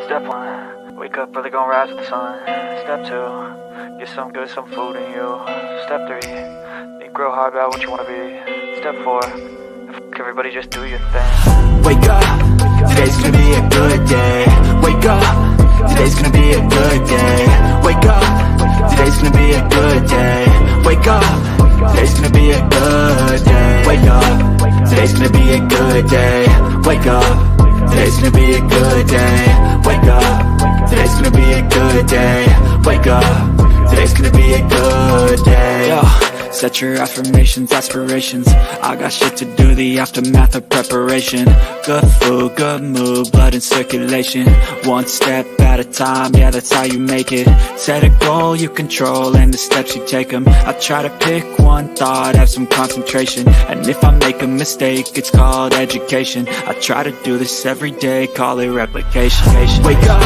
Step 1, wake up early, gonna rise with the sun. Step 2, get some good, some food in you. Step 3, think real hard about what you wanna be. Step 4, everybody just do your thing. Wake up, today's gonna be a good day. Wake up, today's gonna be a good day. Wake up, today's gonna be a good day. Wake up, today's gonna be a good day. Wake up, today's gonna be a good day. Wake up, today's gonna be a good day. Wake up, today's gonna be a good day. Wake up, today's gonna be a good day. Yo, set your affirmations, aspirations. I got shit to do, the aftermath of preparation. Good food, good mood, blood in circulation. One step at a time, yeah, that's how you make it. Set a goal you control and the steps you take them. I try to pick one thought, have some concentration. And if I make a mistake, it's called education. I try to do this every day, call it replication. Wake up,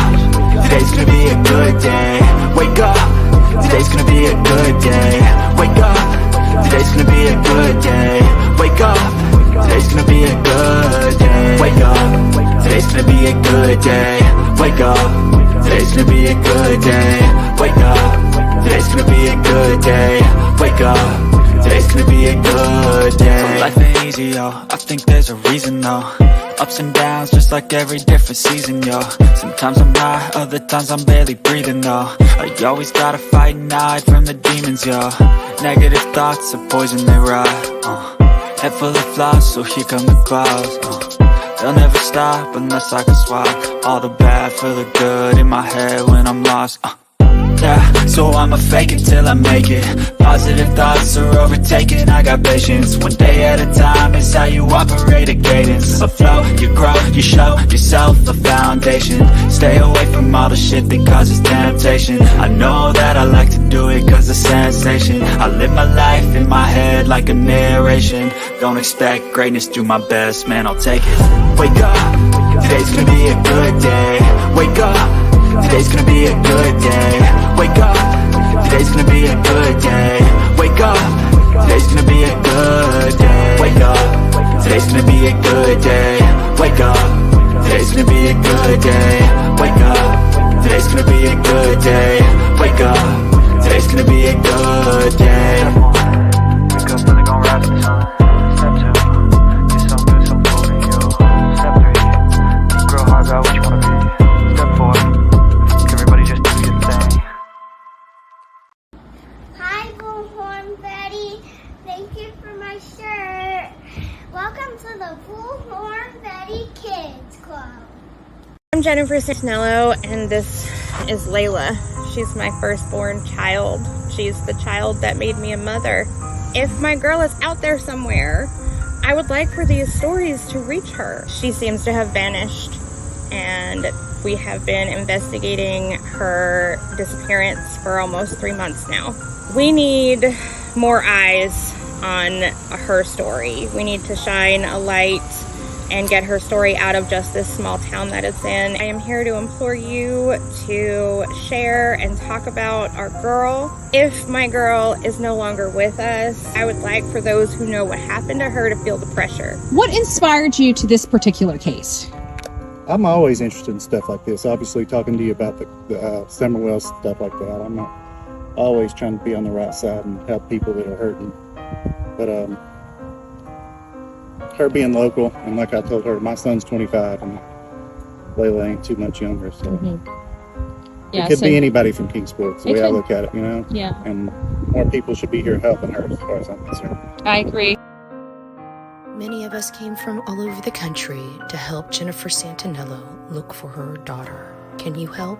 today's gonna be a good day. Wake up, today's gonna be a good day. Wake up, today's gonna be a good day. Wake up, today's gonna be a good day. Wake up, today's gonna be a good day. Wake up, today's gonna be a good day. Wake up, today's gonna be a good day. Wake up, today's gonna be a good day. So life ain't easy, yo, I think there's a reason though. Ups and downs, just like every different season, yo. Sometimes I'm high, other times I'm barely breathing, though. You always gotta fight and hide from the demons, yo. Negative thoughts are poison, they rot. Head full of flaws, so here come the clouds. They'll never stop unless I can swap all the bad for the good in my head when I'm lost. Yeah, so I'ma fake it till I make it. Positive thoughts are overtaken, I got patience. One day at a time is how you operate a cadence. A flow, you grow, you show yourself a foundation. Stay away from all the shit that causes temptation. I know that I like to do it cause it's sensation. I live my life in my head like a narration. Don't expect greatness, do my best, man, I'll take it. Wake up, today's gonna be a good day. Wake up, today's gonna be a good day. Wake up, today's gonna be a good day. Wake up, today's gonna be a good day. Wake up, today's gonna be a good day. Wake up, today's gonna be a good day. Wake up, today's gonna be a good day. Wake up, today's gonna be a good day. Wake up early, gonna rise with the sun. Step 2, get some good, some food in you. Step 3, think real hard about what you wanna be. Step 4, everybody just do your thing. Hi, Bullhorn Betty. Thank you for my shirt. Welcome to the Bullhorn Betty Kids Club. I'm Jennifer Santanello, and this is Layla. She's my firstborn child. She's the child that made me a mother. If my girl is out there somewhere, I would like for these stories to reach her. She seems to have vanished, and we have been investigating her disappearance for almost 3 months now. We need more eyes on her story. We need to shine a light and get her story out of just this small town that it's in. I am here to implore you to share and talk about our girl. If my girl is no longer with us, I would like for those who know what happened to her to feel the pressure. What inspired you to this particular case? I'm always interested in stuff like this. Obviously, talking to you about the Summerwell stuff like that, I'm always trying to be on the right side and help people that are hurting. But her being local, and like I told her, my son's 25 and Layla ain't too much younger, so Yeah, it could so be anybody from Kingsport. It's the way I look at it, you know. Yeah, And more people should be here helping her, as far as I'm concerned. I agree. Many of us came from all over the country to help Jennifer Santanello look for her daughter. Can you help?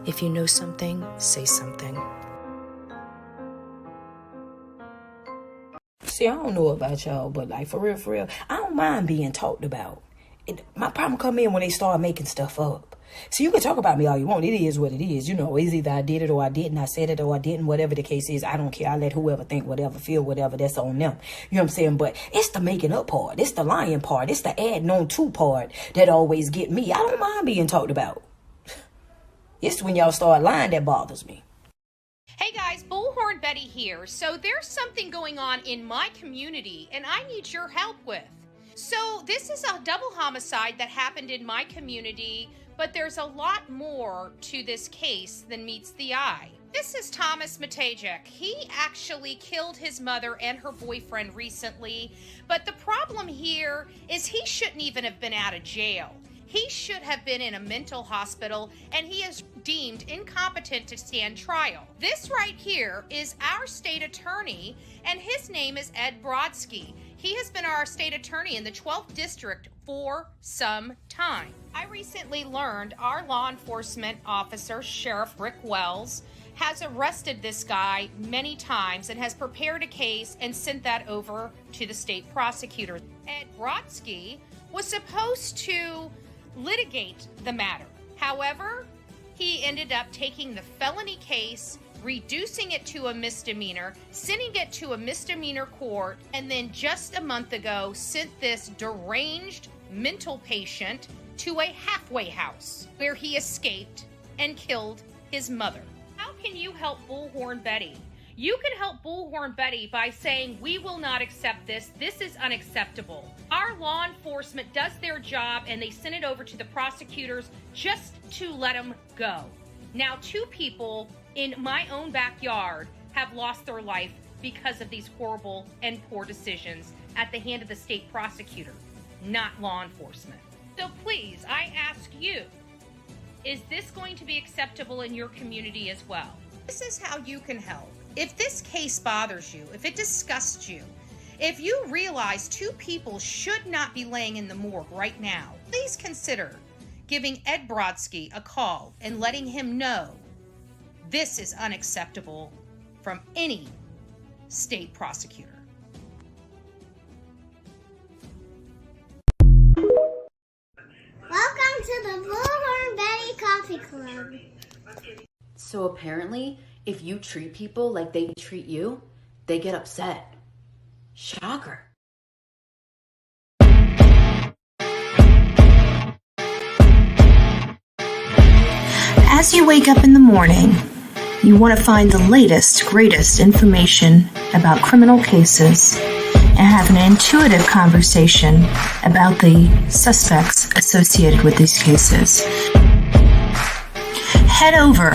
If you know something, say something. See, I don't know about y'all, but like for real, I don't mind being talked about. My problem come in when they start making stuff up. So you can talk about me all you want. It is what it is. You know, it's either I did it or I didn't. I said it or I didn't. Whatever the case is, I don't care. I let whoever think whatever, feel whatever. That's on them. You know what I'm saying? But it's the making up part. It's the lying part. It's the adding on to part that always get me. I don't mind being talked about. It's when y'all start lying that bothers me. Hey guys, Bullhorn Betty here. So there's something going on in my community and I need your help with. So this is a double homicide that happened in my community, but there's a lot more to this case than meets the eye. This is Thomas Matajek. He actually killed his mother and her boyfriend recently, but the problem here is he shouldn't even have been out of jail. He should have been in a mental hospital, and he is deemed incompetent to stand trial. This right here is our state attorney, and his name is Ed Brodsky. He has been our state attorney in the 12th district for some time. I recently learned our law enforcement officer, Sheriff Rick Wells, has arrested this guy many times and has prepared a case and sent that over to the state prosecutor. Ed Brodsky was supposed to litigate the matter. However, he ended up taking the felony case, reducing it to a misdemeanor, sending it to a misdemeanor court, and then just a month ago sent this deranged mental patient to a halfway house where he escaped and killed his mother. How can you help Bullhorn Betty? You can help Bullhorn Betty by saying, we will not accept this. This is unacceptable. Our law enforcement does their job and they send it over to the prosecutors just to let them go. Now, 2 people in my own backyard have lost their life because of these horrible and poor decisions at the hand of the state prosecutor, not law enforcement. So please, I ask you, is this going to be acceptable in your community as well? This is how you can help. If this case bothers you, if it disgusts you, if you realize 2 people should not be laying in the morgue right now, please consider giving Ed Brodsky a call and letting him know this is unacceptable from any state prosecutor. Welcome to the Bullhorn Betty Coffee Club. So apparently, if you treat people like they treat you, they get upset. Shocker. As you wake up in the morning, you want to find the latest, greatest information about criminal cases and have an intuitive conversation about the suspects associated with these cases. Head over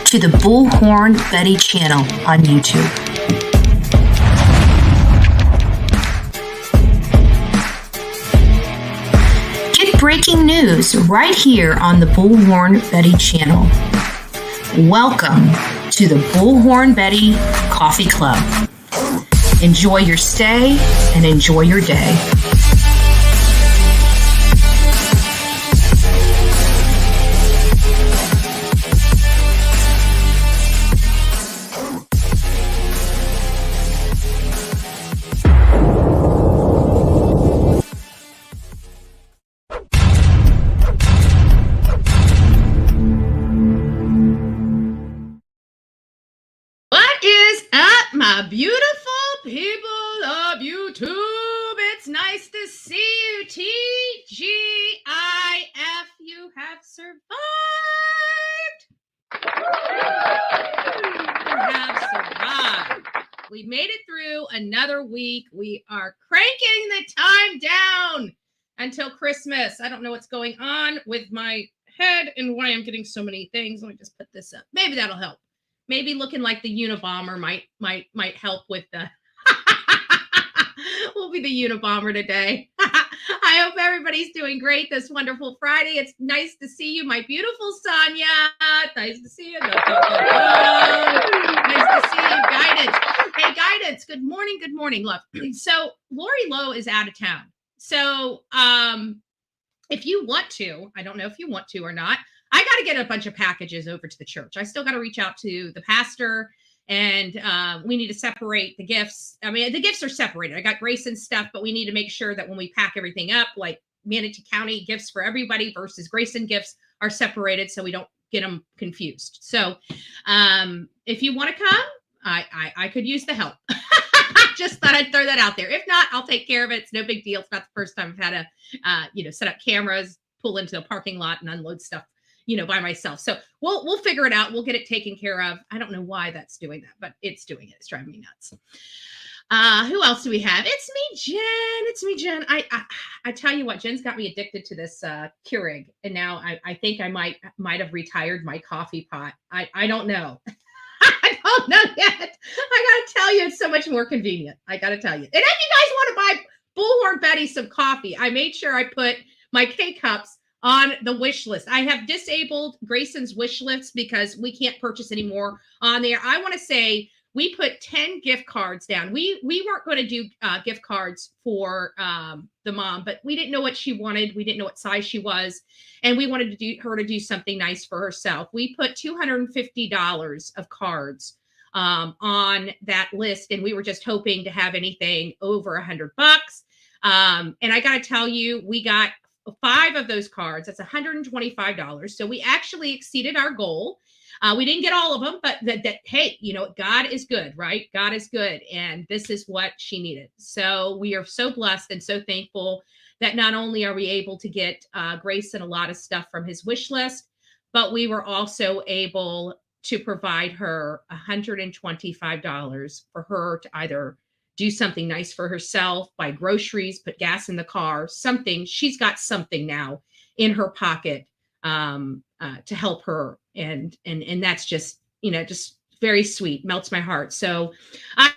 to the Bullhorn Betty channel on YouTube. Get breaking news right here on the Bullhorn Betty channel. Welcome to the Bullhorn Betty Coffee Club. Enjoy your stay and enjoy your day. My beautiful people of YouTube, it's nice to see you. TGIF, you have survived. You have survived. We made it through another week. We are cranking the time down until Christmas. I don't know what's going on with my head and why I'm getting so many things. Let me just put this up. Maybe that'll help. Maybe looking like the Unabomber might help with the. We'll be the Unabomber today. I hope everybody's doing great this wonderful Friday. It's nice to see you, my beautiful Sonia. Nice to see you. Nice to see you, Guidance. Hey, Guidance. Good morning, love. So Lori Lowe is out of town. So if you want to, I don't know if you want to or not, I got to get a bunch of packages over to the church. I still got to reach out to the pastor, and we need to separate the gifts. I mean, the gifts are separated. I got Grayson's stuff, but we need to make sure that when we pack everything up, like Manatee County gifts for everybody versus Grayson gifts are separated so we don't get them confused. So if you want to come, I could use the help. Just thought I'd throw that out there. If not, I'll take care of it. It's no big deal. It's not the first time I've had to, set up cameras, pull into a parking lot and unload stuff, by myself. So we'll figure it out. We'll get it taken care of. I don't know why that's doing that, but it's doing it. It's driving me nuts. Who else do we have? It's me, Jen. It's me, Jen. I tell you what, Jen's got me addicted to this Keurig, and now I think I might have retired my coffee pot. I don't know. I don't know yet. I gotta tell you, it's so much more convenient. I gotta tell you. And if you guys want to buy Bullhorn Betty some coffee, I made sure I put my K-Cups on the wish list. I have disabled Grayson's wish list because we can't purchase anymore on there. I want to say we put 10 gift cards down. We weren't going to do gift cards for the mom, but we didn't know what she wanted. We didn't know what size she was. And we wanted her to do something nice for herself. We put $250 of cards on that list. And we were just hoping to have anything over $100. And I got to tell you, we got 5 of those cards. That's $125. So we actually exceeded our goal. We didn't get all of them, but hey, God is good, right? God is good. And this is what she needed. So we are so blessed and so thankful that not only are we able to get Grayson a lot of stuff from his wish list, but we were also able to provide her $125 for her to either do something nice for herself, buy groceries, put gas in the car, something. She's got something now in her pocket to help her. And that's just, just very sweet, melts my heart. So I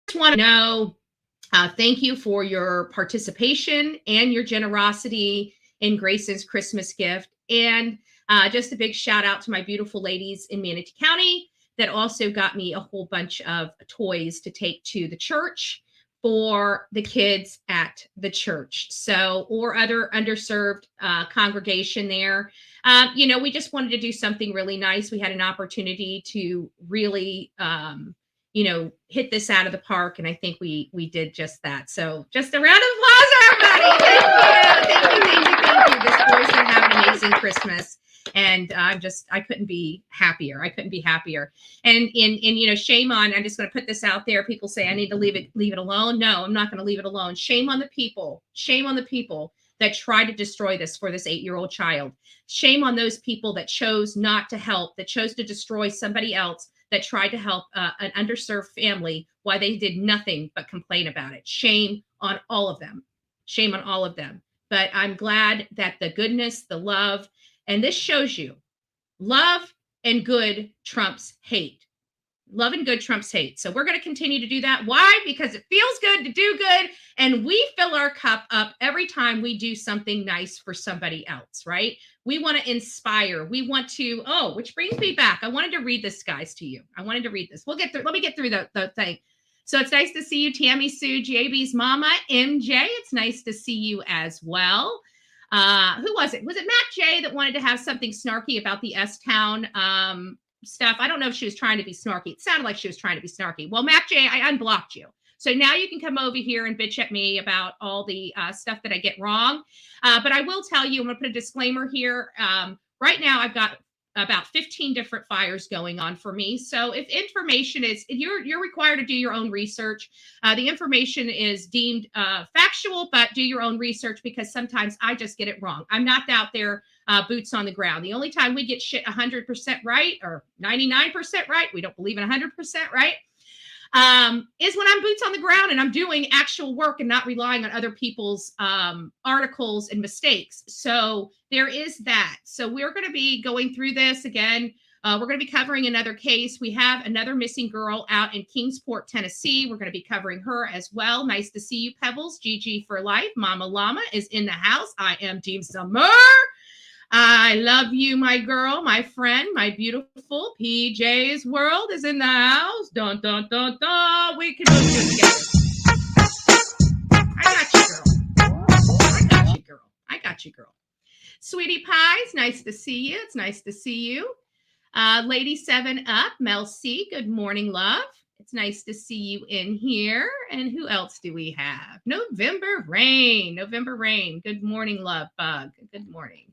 just want to know, thank you for your participation and your generosity in Grayson's Christmas gift. And just a big shout out to my beautiful ladies in Manatee County that also got me a whole bunch of toys to take to the church for the kids at the church. So, or other underserved congregation there. We just wanted to do something really nice. We had an opportunity to really, hit this out of the park. And I think we did just that. So just a round of applause, everybody. Thank you. This boy's going to have an amazing Christmas. And I couldn't be happier. And shame on, I'm just going to put this out there. People say I need to leave it alone. No, I'm not going to leave it alone. Shame on the people that tried to destroy this for this 8-year-old child. Shame on those people that chose not to help, that chose to destroy somebody else, that tried to help an underserved family while they did nothing but complain about it. Shame on all of them. But I'm glad that the goodness, the love, and this shows you love and good trumps hate. Love and good trumps hate. So we're going to continue to do that. Why? Because it feels good to do good. And we fill our cup up every time we do something nice for somebody else, right? We want to inspire. We want to, which brings me back. I wanted to read this, guys, to you. I wanted to read this. Let me get through the thing. So it's nice to see you, Tammy Sue, JB's mama, MJ. It's nice to see you as well. Who was it? Was it Matt J that wanted to have something snarky about the S-Town stuff? I don't know if she was trying to be snarky. It sounded like she was trying to be snarky. Well, Matt J, I unblocked you. So now you can come over here and bitch at me about all the stuff that I get wrong. But I will tell you, I'm going to put a disclaimer here. Right now, I've got about 15 different fires going on for me. So if information is, you're required to do your own research. The information is deemed factual, but do your own research because sometimes I just get it wrong. I'm not out there boots on the ground. The only time we get shit 100% right or 99% right, we don't believe in 100% right, is when I'm boots on the ground and I'm doing actual work and not relying on other people's articles and mistakes. So there is that. So we're going to be going through this again. We're going to be covering another case. We have another missing girl out in Kingsport, Tennessee. We're going to be covering her as well. Nice to see you, Pebbles. GG for life. Mama Llama is in the house. I am Team Summer. I love you, my girl, my friend, my beautiful PJ's World is in the house. Dun, dun, dun, dun. We can both do it together. I got you, girl. Sweetie Pies, nice to see you. It's nice to see you. Lady 7 Up, Mel C, good morning, love. It's nice to see you in here. And who else do we have? November Rain. Good morning, love bug. Good morning.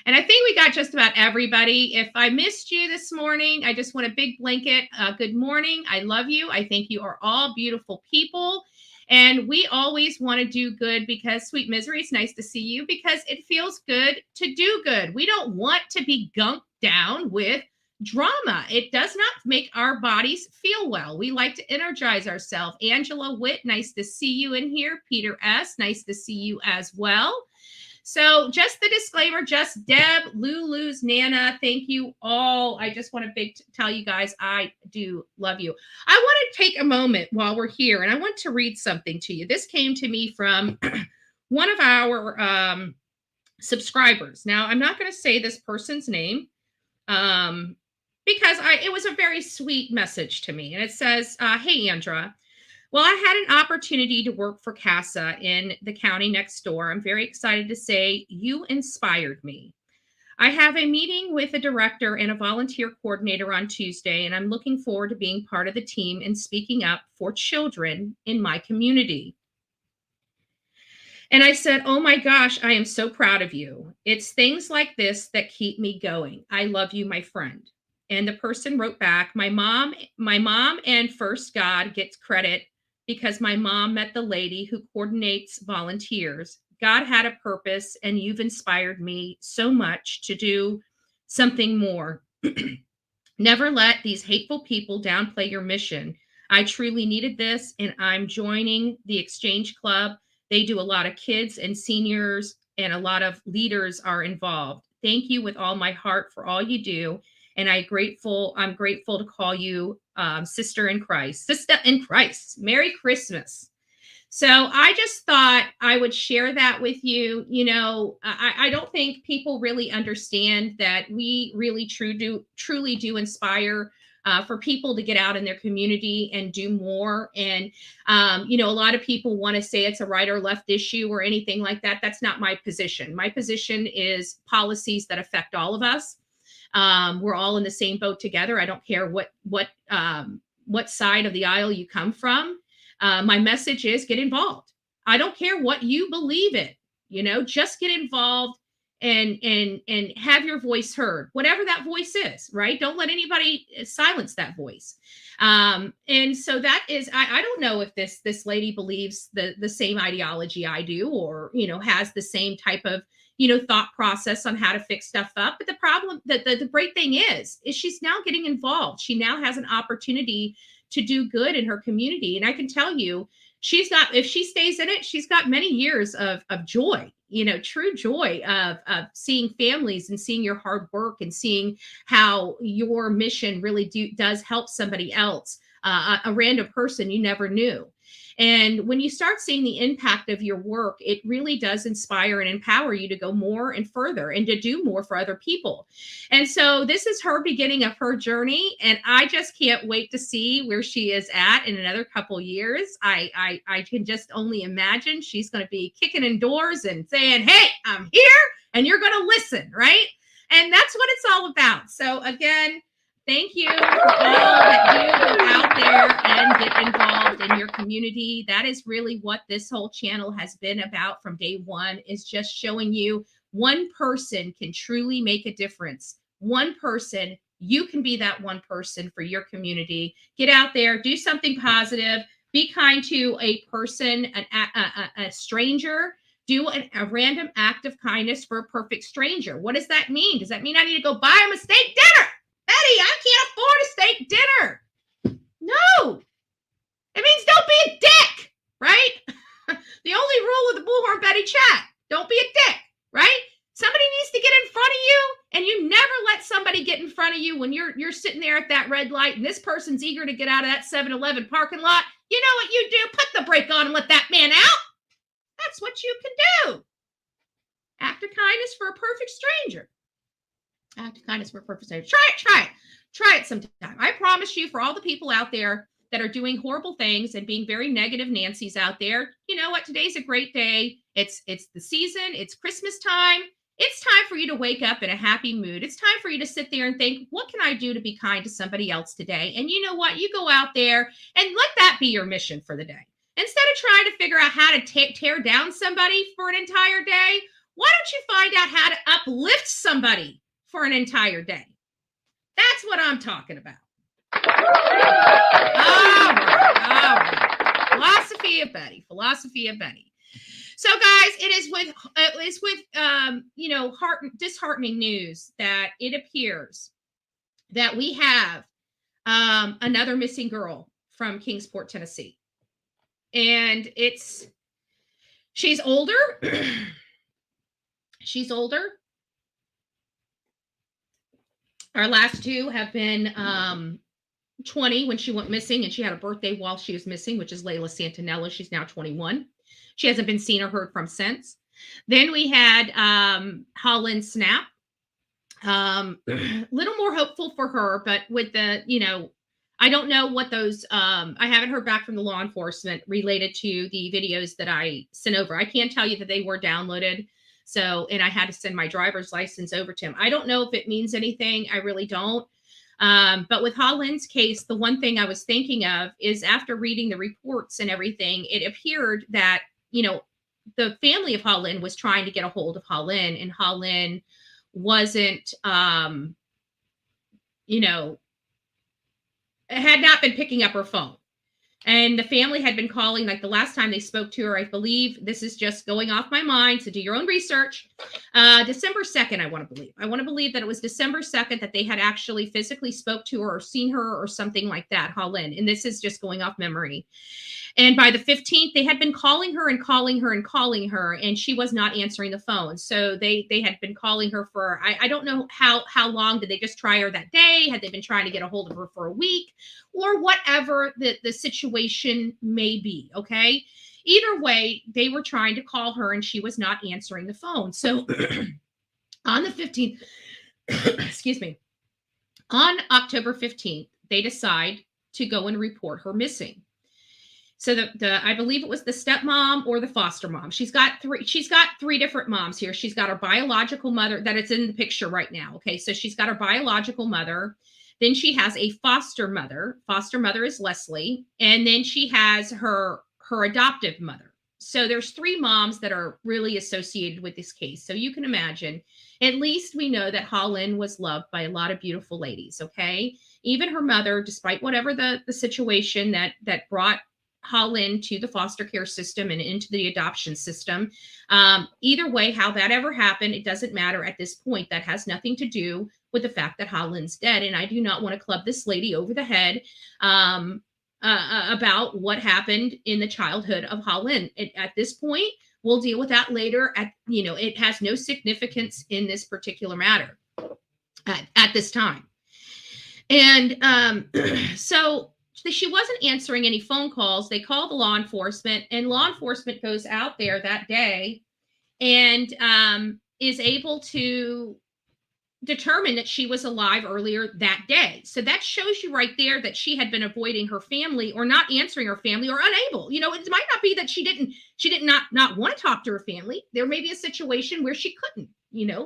And I think we got just about everybody. If I missed you this morning, I just want a big blanket. Good morning. I love you. I think you are all beautiful people. And we always want to do good because, Sweet Misery, it's nice to see you because it feels good to do good. We don't want to be gunked down with drama. It does not make our bodies feel well. We like to energize ourselves. Angela Witt, nice to see you in here. Peter S., nice to see you as well. So just the disclaimer, just Deb, Lulu's, Nana, thank you all. I just want to tell you guys, I do love you. I want to take a moment while we're here, and I want to read something to you. This came to me from one of our subscribers. Now, I'm not going to say this person's name because it was a very sweet message to me. And it says, hey, Andra. Well, I had an opportunity to work for CASA in the county next door. I'm very excited to say you inspired me. I have a meeting with a director and a volunteer coordinator on Tuesday, and I'm looking forward to being part of the team and speaking up for children in my community. And I said, oh my gosh, I am so proud of you. It's things like this that keep me going. I love you, my friend. And the person wrote back, my mom and First God gets credit because my mom met the lady who coordinates volunteers. God had a purpose, and you've inspired me so much to do something more. Never let these hateful people downplay your mission. I truly needed this, and I'm joining the Exchange Club. They do a lot of kids and seniors, and a lot of leaders are involved. Thank you with all my heart for all you do. And I'm grateful to call you sister in Christ. Sister in Christ. Merry Christmas. So I just thought I would share that with you. You know, I don't think people really understand that we really truly do inspire for people to get out in their community and do more. And, you know, a lot of people want to say it's a right or left issue or anything like that. That's not my position. My position is policies that affect all of us. We're all in the same boat together. I don't care what side of the aisle you come from. My message is get involved. I don't care what you believe in, you know, just get involved and have your voice heard, whatever that voice is, right? Don't let anybody silence that voice. And so that is, I don't know if this lady believes the same ideology I do, or, you know, has the same type of, you know, thought process on how to fix stuff up. But the problem, the great thing is she's now getting involved. She now has an opportunity to do good in her community. And I can tell you, if she stays in it, she's got many years of joy, you know, true joy of seeing families and seeing your hard work and seeing how your mission really does help somebody else, a random person you never knew. And when you start seeing the impact of your work, it really does inspire and empower you to go more and further and to do more for other people. And so this is her beginning of her journey. And I just can't wait to see where she is at in another couple years. I can just only imagine she's going to be kicking in doors and saying, hey, I'm here and you're going to listen, right? And that's what it's all about. So again, thank you for all that you go out there and get involved in your community. That is really what this whole channel has been about from day one, is just showing you one person can truly make a difference. One person, you can be that one person for your community. Get out there, do something positive, be kind to a person, a stranger. Do a random act of kindness for a perfect stranger. What does that mean? Does that mean I need to go buy him a steak dinner? Betty, I can't afford a steak dinner. No. It means don't be a dick, right? The only rule of the Bullhorn Betty chat, don't be a dick, right? Somebody needs to get in front of you, and you never let somebody get in front of you when you're sitting there at that red light and this person's eager to get out of that 7-Eleven parking lot. You know what you do? Put the brake on and let that man out. That's what you can do. Act of kindness for a perfect stranger. Act of kindness for a perfect stranger. Try it sometime. I promise you, for all the people out there that are doing horrible things and being very negative Nancy's out there, you know what? Today's a great day. It's the season. It's Christmas time. It's time for you to wake up in a happy mood. It's time for you to sit there and think, what can I do to be kind to somebody else today? And you know what? You go out there and let that be your mission for the day. Instead of trying to figure out how to tear down somebody for an entire day, why don't you find out how to uplift somebody for an entire day? That's what I'm talking about. All right. Philosophy of Betty. So, guys, it is with disheartening news that it appears that we have another missing girl from Kingsport, Tennessee. And she's older. She's older. Our last two have been 20 when she went missing, and she had a birthday while she was missing, which is Layla Santanello. She's now 21. She hasn't been seen or heard from since. Then we had Holland Snap. Little more hopeful for her, but with the, I don't know what those, I haven't heard back from the law enforcement related to the videos that I sent over. I can tell you that they were downloaded. So, and I had to send my driver's license over to him. I don't know if it means anything. I really don't. But with Holland's case, the one thing I was thinking of is after reading the reports and everything, it appeared that, the family of Holland was trying to get a hold of Holland, and Holland wasn't, had not been picking up her phone. And the family had been calling, like the last time they spoke to her, I believe, this is just going off my mind, so do your own research. December 2nd, I want to believe. I want to believe that it was December 2nd that they had actually physically spoke to her or seen her or something like that, Holland. And this is just going off memory. And by the 15th, they had been calling her and calling her and calling her, and she was not answering the phone. So they had been calling her for, I don't know how long. Did they just try her that day? Had they been trying to get a hold of her for a week? Or whatever the situation may be, okay? Either way, they were trying to call her, and she was not answering the phone. So on the 15th, excuse me, on October 15th, they decide to go and report her missing. So I believe it was the stepmom or the foster mom. She's got three different moms here. She's got her biological mother that is in the picture right now. Okay. So she's got her biological mother. Then she has a foster mother. Foster mother is Leslie. And then she has her adoptive mother. So there's three moms that are really associated with this case. So you can imagine, at least we know that Holland was loved by a lot of beautiful ladies. Okay. Even her mother, despite whatever the situation that brought Holland to the foster care system and into the adoption system. Either way, how that ever happened, it doesn't matter at this point. That has nothing to do with the fact that Holland's dead. And I do not want to club this lady over the head about what happened in the childhood of Holland. At this point, we'll deal with that later. It has no significance in this particular matter at this time. And so she wasn't answering any phone calls. They call the law enforcement, and law enforcement goes out there that day and is able to determine that she was alive earlier that day. So that shows you right there that she had been avoiding her family or not answering her family or unable. It might not be that she did not want to talk to her family. There may be a situation where she couldn't.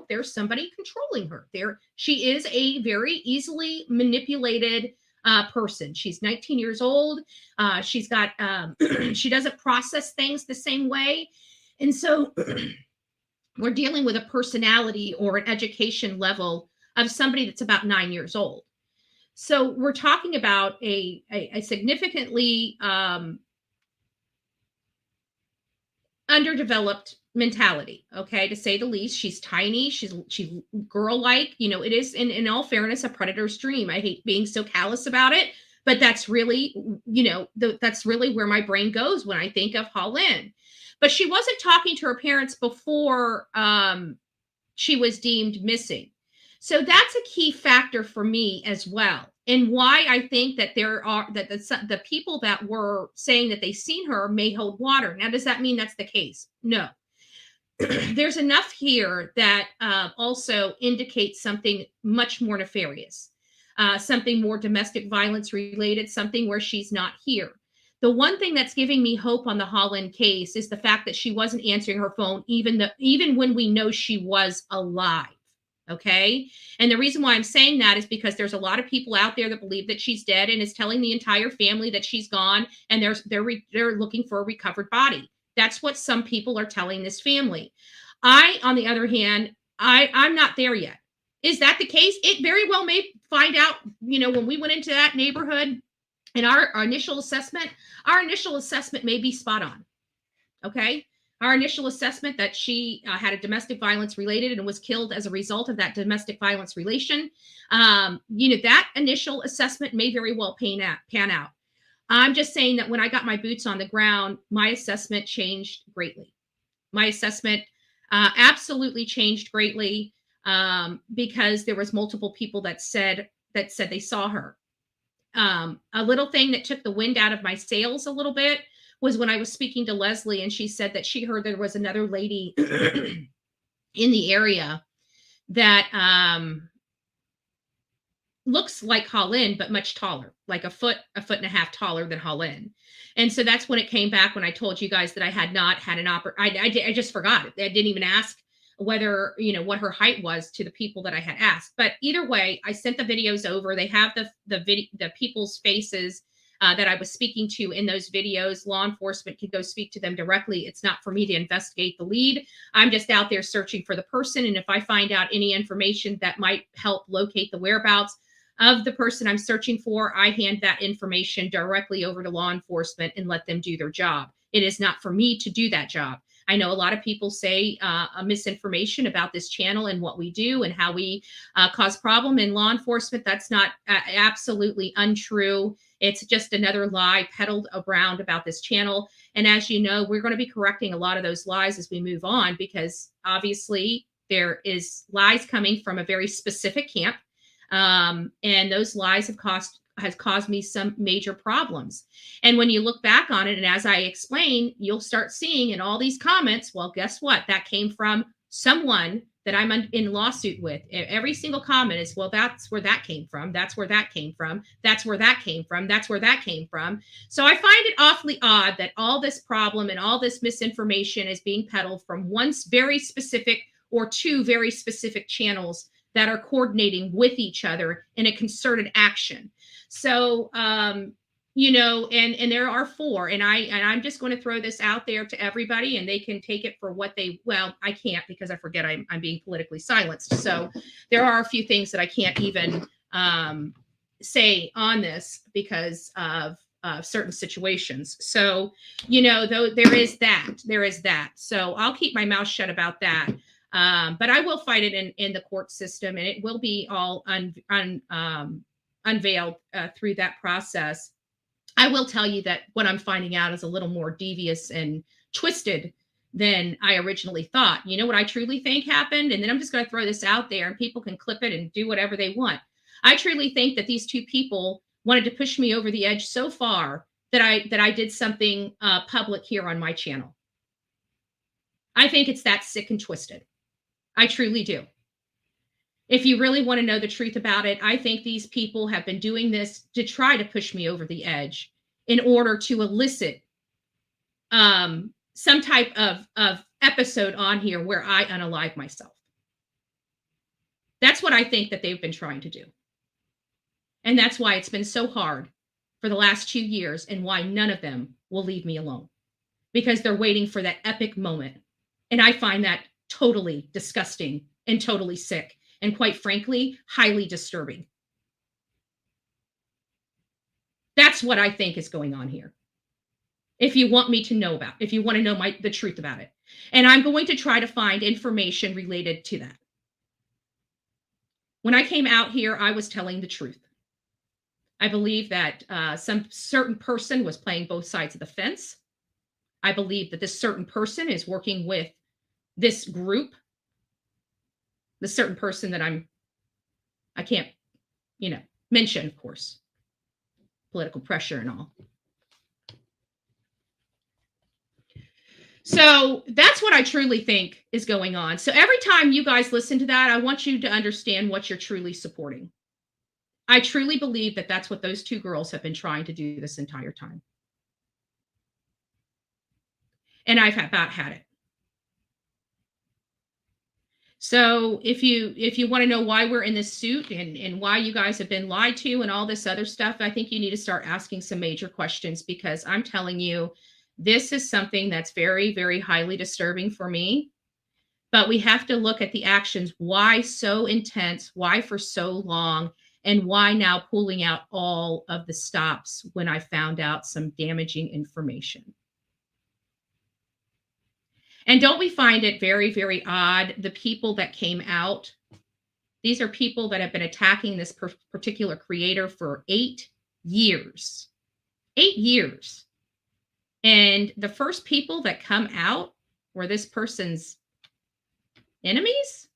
There's somebody controlling her. She is a very easily manipulated person. She's 19 years old. She's got, she doesn't process things the same way. And so we're dealing with a personality or an education level of somebody that's about 9 years old. So we're talking about a significantly underdeveloped mentality, okay, to say the least. She's tiny, she's girl-like, it is in all fairness a predator's dream. I hate being so callous about it, but that's really, that's really where my brain goes when I think of Holland. But she wasn't talking to her parents before she was deemed missing. So that's a key factor for me as well. And why I think that the people that were saying that they seen her may hold water. Now, does that mean that's the case? No. There's enough here that also indicates something much more nefarious, something more domestic violence related, something where she's not here. The one thing that's giving me hope on the Holland case is the fact that she wasn't answering her phone, even when we know she was alive. Okay. And the reason why I'm saying that is because there's a lot of people out there that believe that she's dead and is telling the entire family that she's gone, and they're looking for a recovered body. That's what some people are telling this family. On the other hand, I'm not there yet. Is that the case? It very well may find out, when we went into that neighborhood and our initial assessment may be spot on. Okay. Our initial assessment that she had a domestic violence related and was killed as a result of that domestic violence relation. That initial assessment may very well pan out. I'm just saying that when I got my boots on the ground, my assessment changed greatly. My assessment absolutely changed greatly because there was multiple people that said they saw her. A little thing that took the wind out of my sails a little bit was when I was speaking to Leslie, and she said that she heard there was another lady in the area that looks like Holland, but much taller, like a foot and a half taller than Holland. And so that's when it came back when I told you guys that I had not had an I just forgot it. I didn't even ask whether, what her height was to the people that I had asked. But either way, I sent the videos over. They have the people's faces that I was speaking to in those videos. Law enforcement can go speak to them directly. It's not for me to investigate the lead. I'm just out there searching for the person. And if I find out any information that might help locate the whereabouts of the person I'm searching for, I hand that information directly over to law enforcement and let them do their job. It is not for me to do that job. I know a lot of people say misinformation about this channel and what we do and how we cause problem in law enforcement. That's not absolutely untrue. It's just another lie peddled around about this channel. And as you know, we're going to be correcting a lot of those lies as we move on, because obviously there is lies coming from a very specific camp. And those lies has caused me some major problems. And when you look back on it, and as I explain, you'll start seeing in all these comments, well, guess what? That came from someone that I'm in lawsuit with. Every single comment is, well, that's where that came from. That's where that came from. That's where that came from. That's where that came from. So I find it awfully odd that all this problem and all this misinformation is being peddled from one very specific or two very specific channels that are coordinating with each other in a concerted action. So, and there are four, and I'm just going to throw this out there to everybody, and they can take it for what I can't, because I forget I'm being politically silenced. So there are a few things that I can't even say on this because of certain situations. So, though there is that. So I'll keep my mouth shut about that. But I will fight it in the court system, and it will be all unveiled through that process. I will tell you that what I'm finding out is a little more devious and twisted than I originally thought. You know what I truly think happened? And then I'm just going to throw this out there, and people can clip it and do whatever they want. I truly think that these two people wanted to push me over the edge so far that I did something public here on my channel. I think it's that sick and twisted. I truly do. If you really want to know the truth about it, I think these people have been doing this to try to push me over the edge in order to elicit some type of episode on here where I unalive myself. That's what I think that they've been trying to do. And that's why it's been so hard for the last 2 years, and why none of them will leave me alone, because they're waiting for that epic moment. And I find that totally disgusting and totally sick, and quite frankly, highly disturbing. That's what I think is going on here. If you want me to know about, if you want to know the truth about it. And I'm going to try to find information related to that. When I came out here, I was telling the truth. I believe that some certain person was playing both sides of the fence. I believe that this certain person is working with this group, the certain person that I can't, mention, of course, political pressure and all. So that's what I truly think is going on. So every time you guys listen to that, I want you to understand what you're truly supporting. I truly believe that that's what those two girls have been trying to do this entire time. And I've about had it. So if you want to know why we're in this suit and why you guys have been lied to and all this other stuff, I think you need to start asking some major questions, because I'm telling you, this is something that's very, very highly disturbing for me. But we have to look at the actions. Why so intense? Why for so long? And why now pulling out all of the stops when I found out some damaging information? And don't we find it very, very odd, the people that came out, these are people that have been attacking this particular creator for 8 years. 8 years. And the first people that come out were this person's enemies?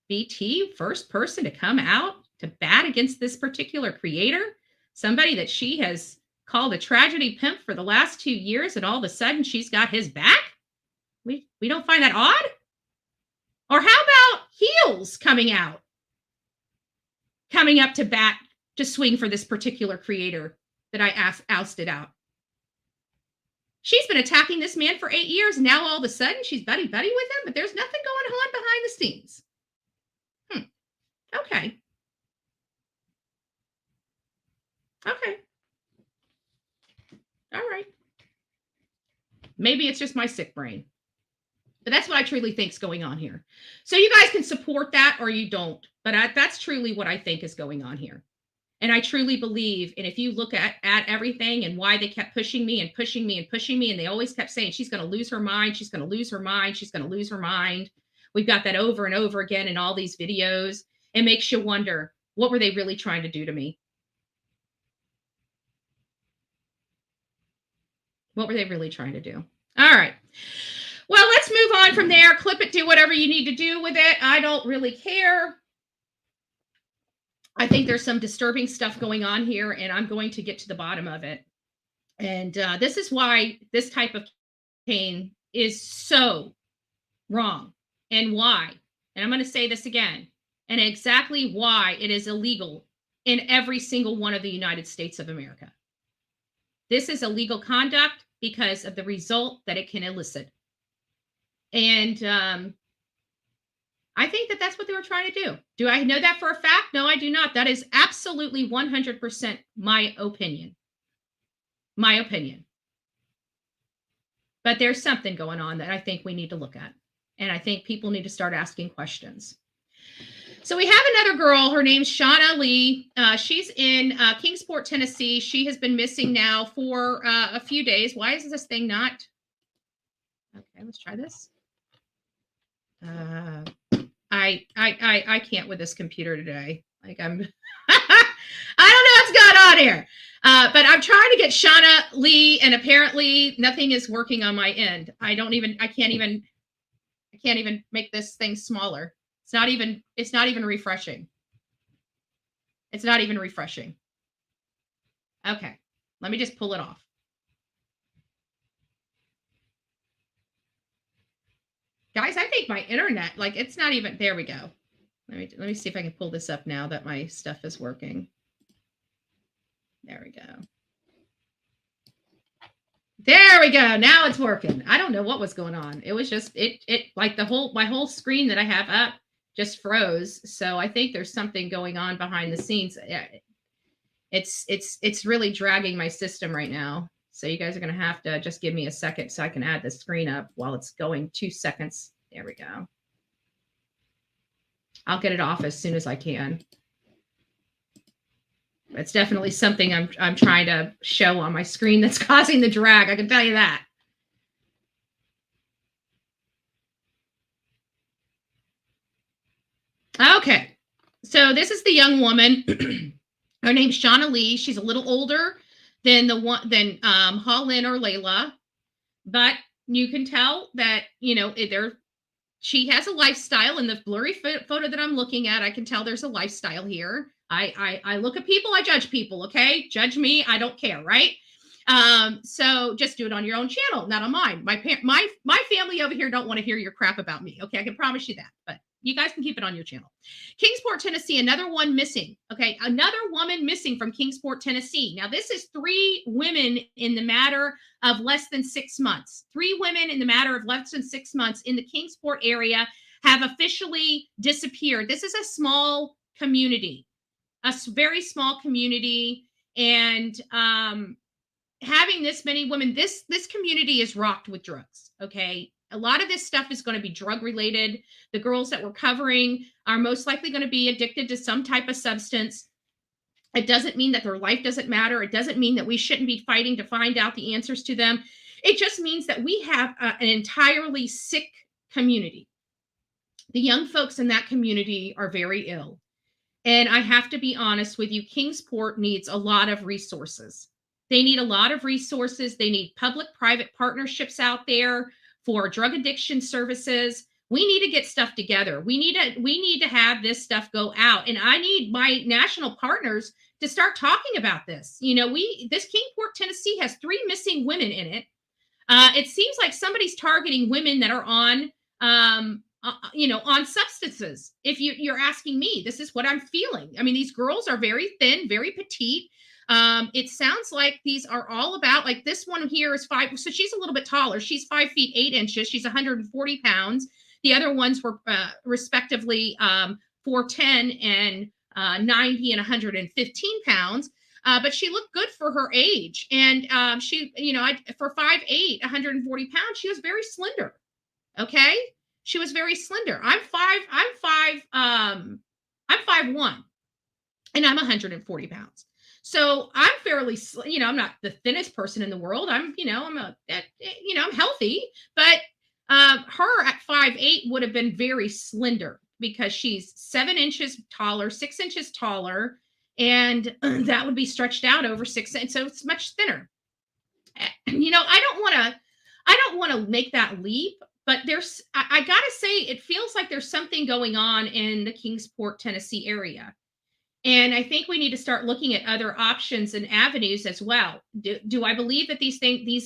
BT, first person to come out to bat against this particular creator, somebody that she has called a tragedy pimp for the last 2 years, and all of a sudden she's got his back? We don't find that odd? Or how about Heels coming out, coming up to bat to swing for this particular creator that I ousted out? She's been attacking this man for 8 years. And now all of a sudden she's buddy with him, but there's nothing going on behind the scenes. Okay. Okay. All right. Maybe it's just my sick brain. But that's what I truly think is going on here. So you guys can support that or you don't. But that's truly what I think is going on here. And I truly believe, and if you look at everything and why they kept pushing me and pushing me and pushing me, and they always kept saying, she's going to lose her mind, she's going to lose her mind, she's going to lose her mind. We've got that over and over again in all these videos. It makes you wonder, what were they really trying to do to me? What were they really trying to do? All right. Well, let's move on from there. Clip it, do whatever you need to do with it. I don't really care. I think there's some disturbing stuff going on here, and I'm going to get to the bottom of it. And this is why this type of campaign is so wrong, and why. And I'm going to say this again, and exactly why it is illegal in every single one of the United States of America. This is illegal conduct because of the result that it can elicit. And I think that that's what they were trying to do. Do I know that for a fact? No, I do not. That is absolutely 100% my opinion. My opinion. But there's something going on that I think we need to look at. And I think people need to start asking questions. So we have another girl. Her name's Shanae Lee. She's in Kingsport, Tennessee. She has been missing now for a few days. Why is this thing not? Okay, let's try this. I can't with this computer today. Like I don't know what's going on here. But I'm trying to get Shanae Lee, and apparently nothing is working on my end. I can't even make this thing smaller. It's not even refreshing. It's not even refreshing. Okay. Let me just pull it off. Guys, I think my internet, like it's not even, there we go. Let me see if I can pull this up now that my stuff is working. There we go. There we go. Now it's working. I don't know what was going on. It was just, it like my whole screen that I have up just froze. So I think there's something going on behind the scenes. It's really dragging my system right now. So you guys are going to have to just give me a second so I can add the screen up while it's going. 2 seconds. There we go. I'll get it off as soon as I can. It's definitely something I'm trying to show on my screen that's causing the drag. I can tell you that. Okay. So this is the young woman. Her name's Shanae Lee. She's a little older than Holland or Layla, but you can tell that, she has a lifestyle. In the blurry photo that I'm looking at, I can tell there's a lifestyle here. I look at people, I judge people. Okay. Judge me. I don't care. Right. So just do it on your own channel, not on mine. My family over here don't want to hear your crap about me. Okay. I can promise you that, but you guys can keep it on your channel. Kingsport, Tennessee, another one missing. Okay. Another woman missing from Kingsport, Tennessee. Now this is 3 women in the matter of less than 6 months. 3 women in the matter of less than 6 months in the Kingsport area have officially disappeared. This is a small community, a very small community. And, having this many women, this community is rocked with drugs. Okay. A lot of this stuff is going to be drug related. The girls that we're covering are most likely going to be addicted to some type of substance. It doesn't mean that their life doesn't matter. It doesn't mean that we shouldn't be fighting to find out the answers to them. It just means that we have an entirely sick community. The young folks in that community are very ill. And I have to be honest with you, Kingsport needs a lot of resources. They need a lot of resources. They need public-private partnerships out there for drug addiction services. We need to get stuff together. We need to have this stuff go out. And I need my national partners to start talking about this. This Kingsport, Tennessee has 3 missing women in it. It seems like somebody's targeting women that are on substances. If you're asking me, this is what I'm feeling. I mean, these girls are very thin, very petite. It sounds like these are all about, like, this one here is 5. So she's a little bit taller. She's 5 feet 8 inches. She's 140 pounds. The other ones were respectively 410 and 90 and 115 pounds. But she looked good for her age. And she, for 5'8", 140 pounds, she was very slender. Okay. She was very slender. I'm 5'1", and I'm 140 pounds. So I'm fairly, I'm not the thinnest person in the world. I'm healthy, but her at 5'8" would have been very slender because she's 7 inches taller, 6 inches taller, and that would be stretched out over 6 inches. So it's much thinner. I don't want to make that leap, but I gotta say, it feels like there's something going on in the Kingsport, Tennessee area. And I think we need to start looking at other options and avenues as well. Do I believe that these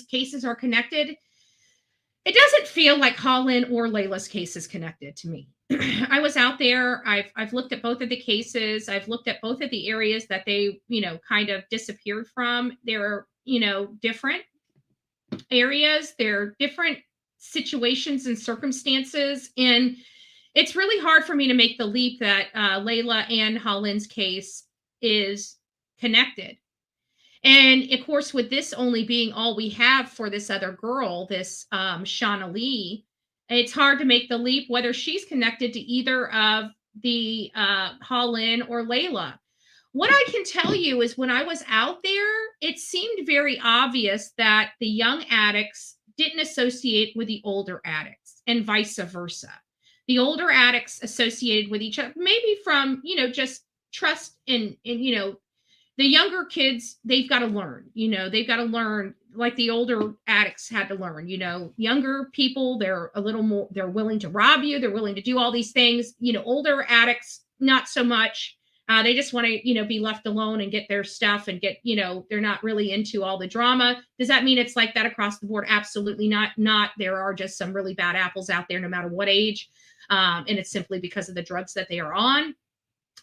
cases are connected? It doesn't feel like Holland or Layla's case is connected to me. I was out there. I've looked at both of the cases. I've looked at both of the areas that they, kind of disappeared from. They're, different areas. They're different situations and circumstances. And it's really hard for me to make the leap that Layla and Holland's case is connected. And of course, with this only being all we have for this other girl, this Shauna Lee, it's hard to make the leap whether she's connected to either of the Holland or Layla. What I can tell you is when I was out there, it seemed very obvious that the young addicts didn't associate with the older addicts and vice versa. The older addicts associated with each other, maybe from, just trust and the younger kids, they've got to learn, they've got to learn like the older addicts had to learn, younger people, they're a little more, they're willing to rob you. They're willing to do all these things, older addicts, not so much. They just want to, be left alone and get their stuff and get, they're not really into all the drama. Does that mean it's like that across the board? Absolutely not. There are just some really bad apples out there, no matter what age. And it's simply because of the drugs that they are on.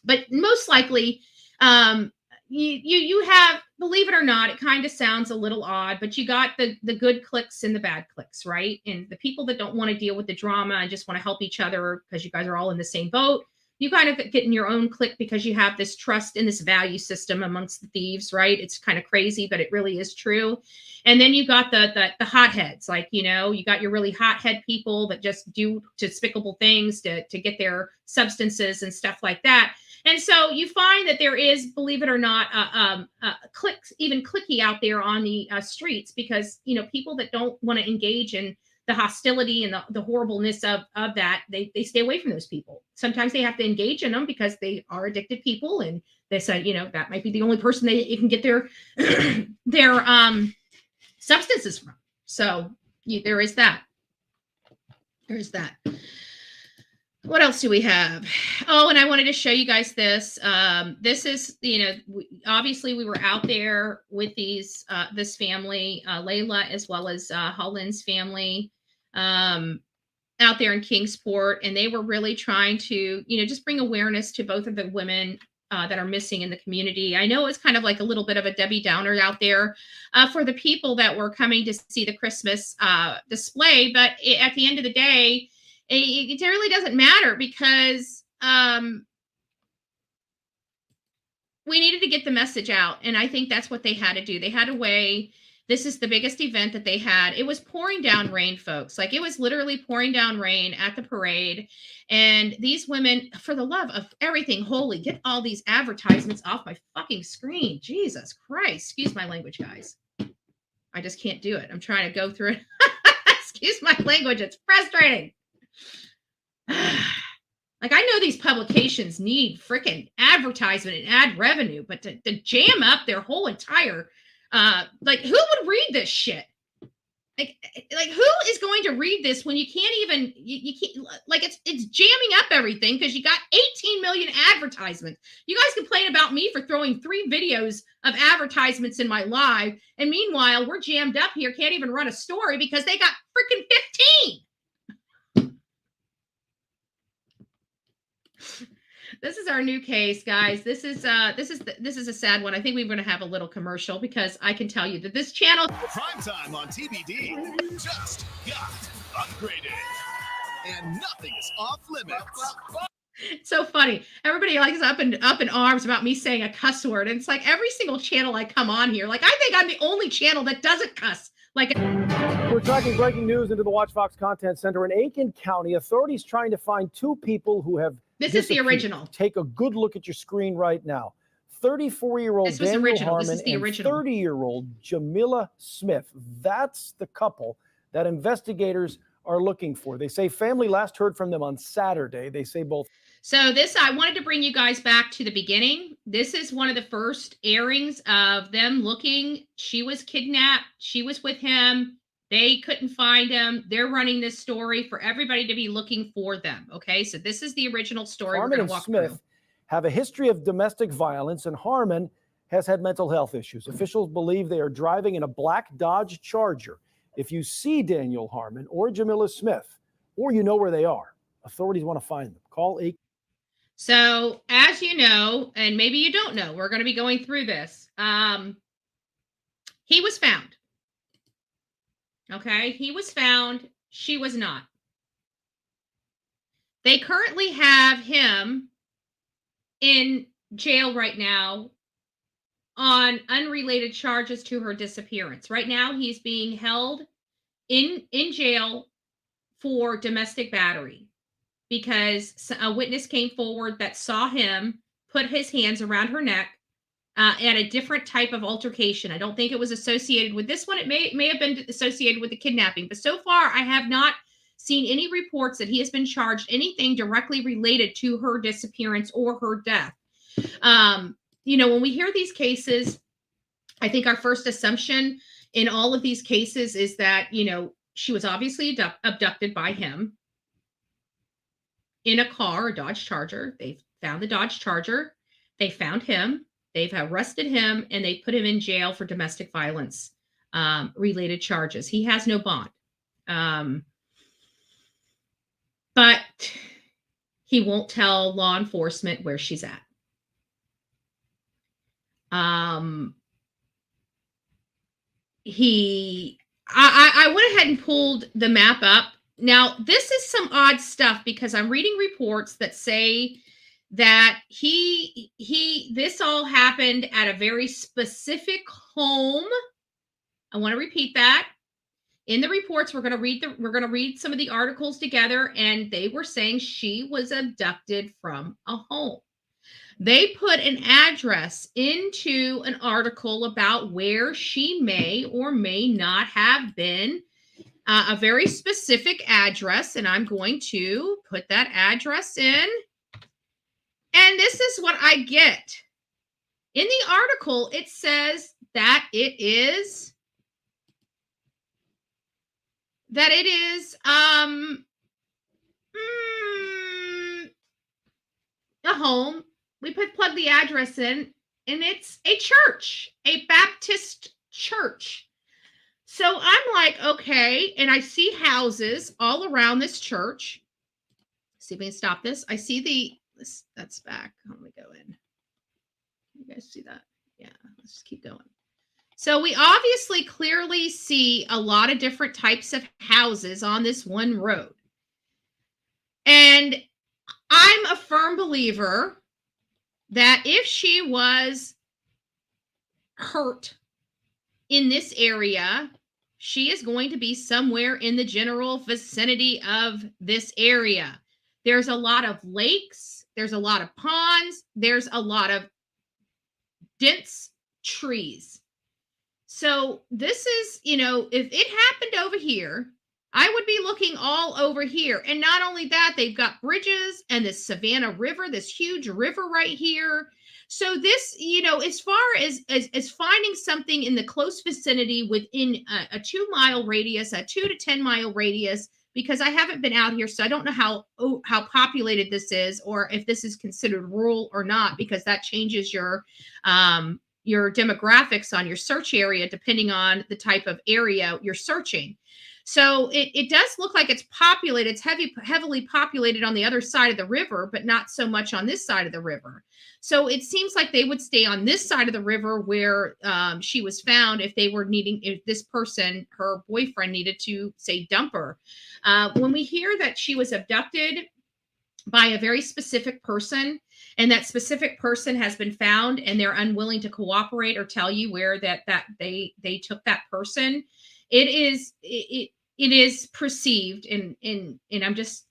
But most likely, you have, believe it or not, it kind of sounds a little odd, but you got the good cliques and the bad cliques, right? And the people that don't want to deal with the drama and just want to help each other because you guys are all in the same boat. You kind of get in your own clique because you have this trust in this value system amongst the thieves, right? It's kind of crazy, but it really is true. And then you got the hotheads, like, you got your really hothead people that just do despicable things to get their substances and stuff like that. And so you find that there is, believe it or not, cliques, even cliquey out there on the streets because, people that don't want to engage in the hostility and the horribleness of that, they stay away from those people. Sometimes they have to engage in them because they are addicted people. And they say, that might be the only person they can get their substances from. So there is that. There is that. What else do we have? Oh, and I wanted to show you guys this. This is, obviously we were out there with this family, Layla, as well as Holland's family, out there in Kingsport. And they were really trying to, just bring awareness to both of the women that are missing in the community. I know it's kind of like a little bit of a Debbie Downer out there for the people that were coming to see the Christmas display. But at the end of the day, it really doesn't matter because we needed to get the message out. And I think that's what they had to do. They had to weigh, this is the biggest event that they had. It was pouring down rain, folks. Like, it was literally pouring down rain at the parade. And these women, for the love of everything holy, get all these advertisements off my fucking screen. Jesus Christ. Excuse my language, guys. I just can't do it. I'm trying to go through it. Excuse my language. It's frustrating. Like, I know these publications need freaking advertisement and ad revenue, but to jam up their whole entire, like, who would read this shit? Like who is going to read this when you can't even, you can't, like, it's jamming up everything because you got 18 million advertisements. You guys complain about me for throwing 3 videos of advertisements in my live, and meanwhile, we're jammed up here, can't even run a story because they got freaking 15. This is our new case, guys. This is a sad one. I think we're going to have a little commercial because I can tell you that this channel Prime time on TBD just got upgraded, and nothing is off limits. It's so funny. Everybody likes up in arms about me saying a cuss word, and it's like every single channel I come on here, like, I think I'm the only channel that doesn't cuss. Like, we're tracking breaking news into the WatchFox Content Center in Aiken County. Authorities trying to find 2 people who have This is the original. Take a good look at your screen right now. 34-year-old Gabriel Harmon and 30-year-old Jamilla Smith. That's the couple that investigators are looking for. They say family last heard from them on Saturday. They say both. So this, I wanted to bring you guys back to the beginning. This is one of the first airings of them looking. She was kidnapped. She was with him. They couldn't find him. They're running this story for everybody to be looking for them. Okay, so this is the original story. Harmon and Smith have a history of domestic violence, and Harmon has had mental health issues. Officials believe they are driving in a black Dodge Charger. If you see Daniel Harmon or Jamilla Smith, or you know where they are, authorities want to find them. Call 8. So, as you know, and maybe you don't know, we're going to be going through this. He was found. Okay, he was found. She was not. They currently have him in jail right now on unrelated charges to her disappearance. Right now, he's being held in jail for domestic battery because a witness came forward that saw him put his hands around her neck at a different type of altercation. I don't think it was associated with this one. It may have been associated with the kidnapping, but so far I have not seen any reports that he has been charged anything directly related to her disappearance or her death. You know, when we hear these cases, I think our first assumption in all of these cases is that, you know, she was obviously abducted by him in a car, a Dodge Charger. They found the Dodge Charger. They found him. They've arrested him, and they put him in jail for domestic violence related charges. He has no bond. But he won't tell law enforcement where she's at. I went ahead and pulled the map up. Now, this is some odd stuff because I'm reading reports that say that this all happened at a very specific home. I want to repeat that. In the reports, we're going to read some of the articles together, and they were saying she was abducted from a home. They put an address into an article about where she may or may not have been, a very specific address, and I'm going to put that address in. And this is what I get. In the article, it says that it is a home. We plug the address in, and it's a church, a Baptist church. So I'm like, okay, and I see houses all around this church. See if we can stop this. I see that's back. Let me go in. You guys see that? Yeah, let's just keep going. So we obviously clearly see a lot of different types of houses on this one road. And I'm a firm believer that if she was hurt in this area, she is going to be somewhere in the general vicinity of this area. There's a lot of lakes. There's a lot of ponds. There's a lot of dense trees. So this is, if it happened over here, I would be looking all over here. And not only that, they've got bridges and this Savannah River, this huge river right here. So this, as far as finding something in the close vicinity within a 2 mile radius, a 2 to 10 mile radius, because I haven't been out here, so I don't know how populated this is, or if this is considered rural or not, because that changes your demographics on your search area depending on the type of area you're searching. So it does look like it's populated. It's heavily populated on the other side of the river, but not so much on this side of the river. So it seems like they would stay on this side of the river where she was found if this person, her boyfriend, needed to, say, dump her. When we hear that she was abducted by a very specific person, and that specific person has been found and they're unwilling to cooperate or tell you where that they took that person, it is perceived, and I'm just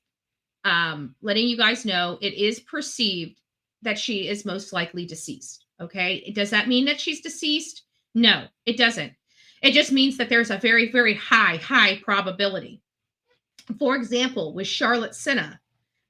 letting you guys know, it is perceived that she is most likely deceased. Okay. Does that mean that she's deceased? No, it doesn't. It just means that there's a very, very high probability. For example, with Charlotte Senna,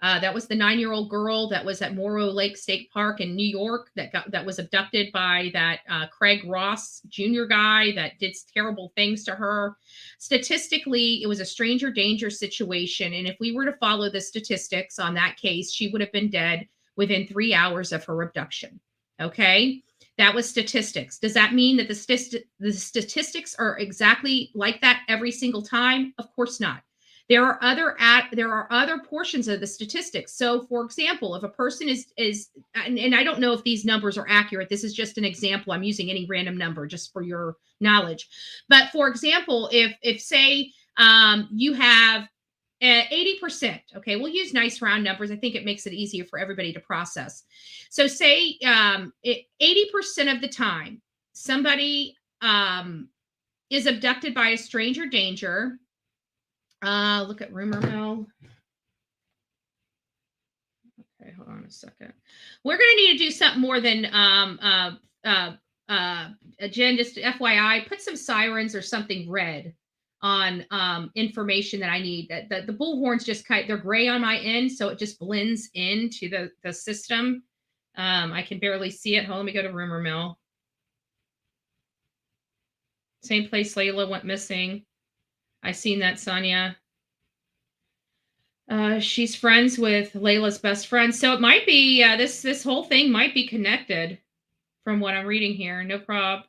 that was the 9-year-old girl that was at Morrow Lake State Park in New York that was abducted by that Craig Ross Jr. guy that did terrible things to her. Statistically, it was a stranger danger situation. And if we were to follow the statistics on that case, she would have been dead within 3 hours of her abduction. Okay. That was statistics. Does that mean that the statistics are exactly like that every single time? Of course not. There are other portions of the statistics. So, for example, if a person is and I don't know if these numbers are accurate. This is just an example. I'm using any random number just for your knowledge. But for example, if say you have 80%, okay, we'll use nice round numbers. I think it makes it easier for everybody to process. So say 80% of the time somebody is abducted by a stranger danger. Look at rumor mill. Okay, hold on a second. We're going to need to do something more than Jen, just FYI, put some sirens or something red on information that I need. That the bullhorns just they're gray on my end, so it just blends into the system. I can barely see it. Hold on, let me go to rumor mill. Same place Layla went missing. I seen that, Sonia. She's friends with Layla's best friend. So it might be, this whole thing might be connected from what I'm reading here. No problem.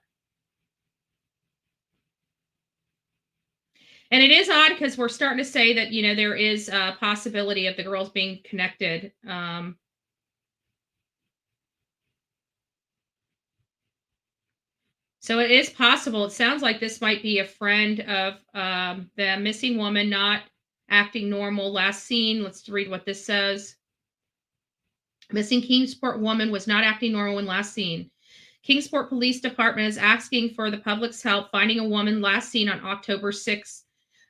And it is odd because we're starting to say that, there is a possibility of the girls being connected. So it is possible. It sounds like this might be a friend of the missing woman not acting normal. Last seen. Let's read what this says. Missing Kingsport woman was not acting normal when last seen. Kingsport Police Department is asking for the public's help finding a woman last seen on October 6th.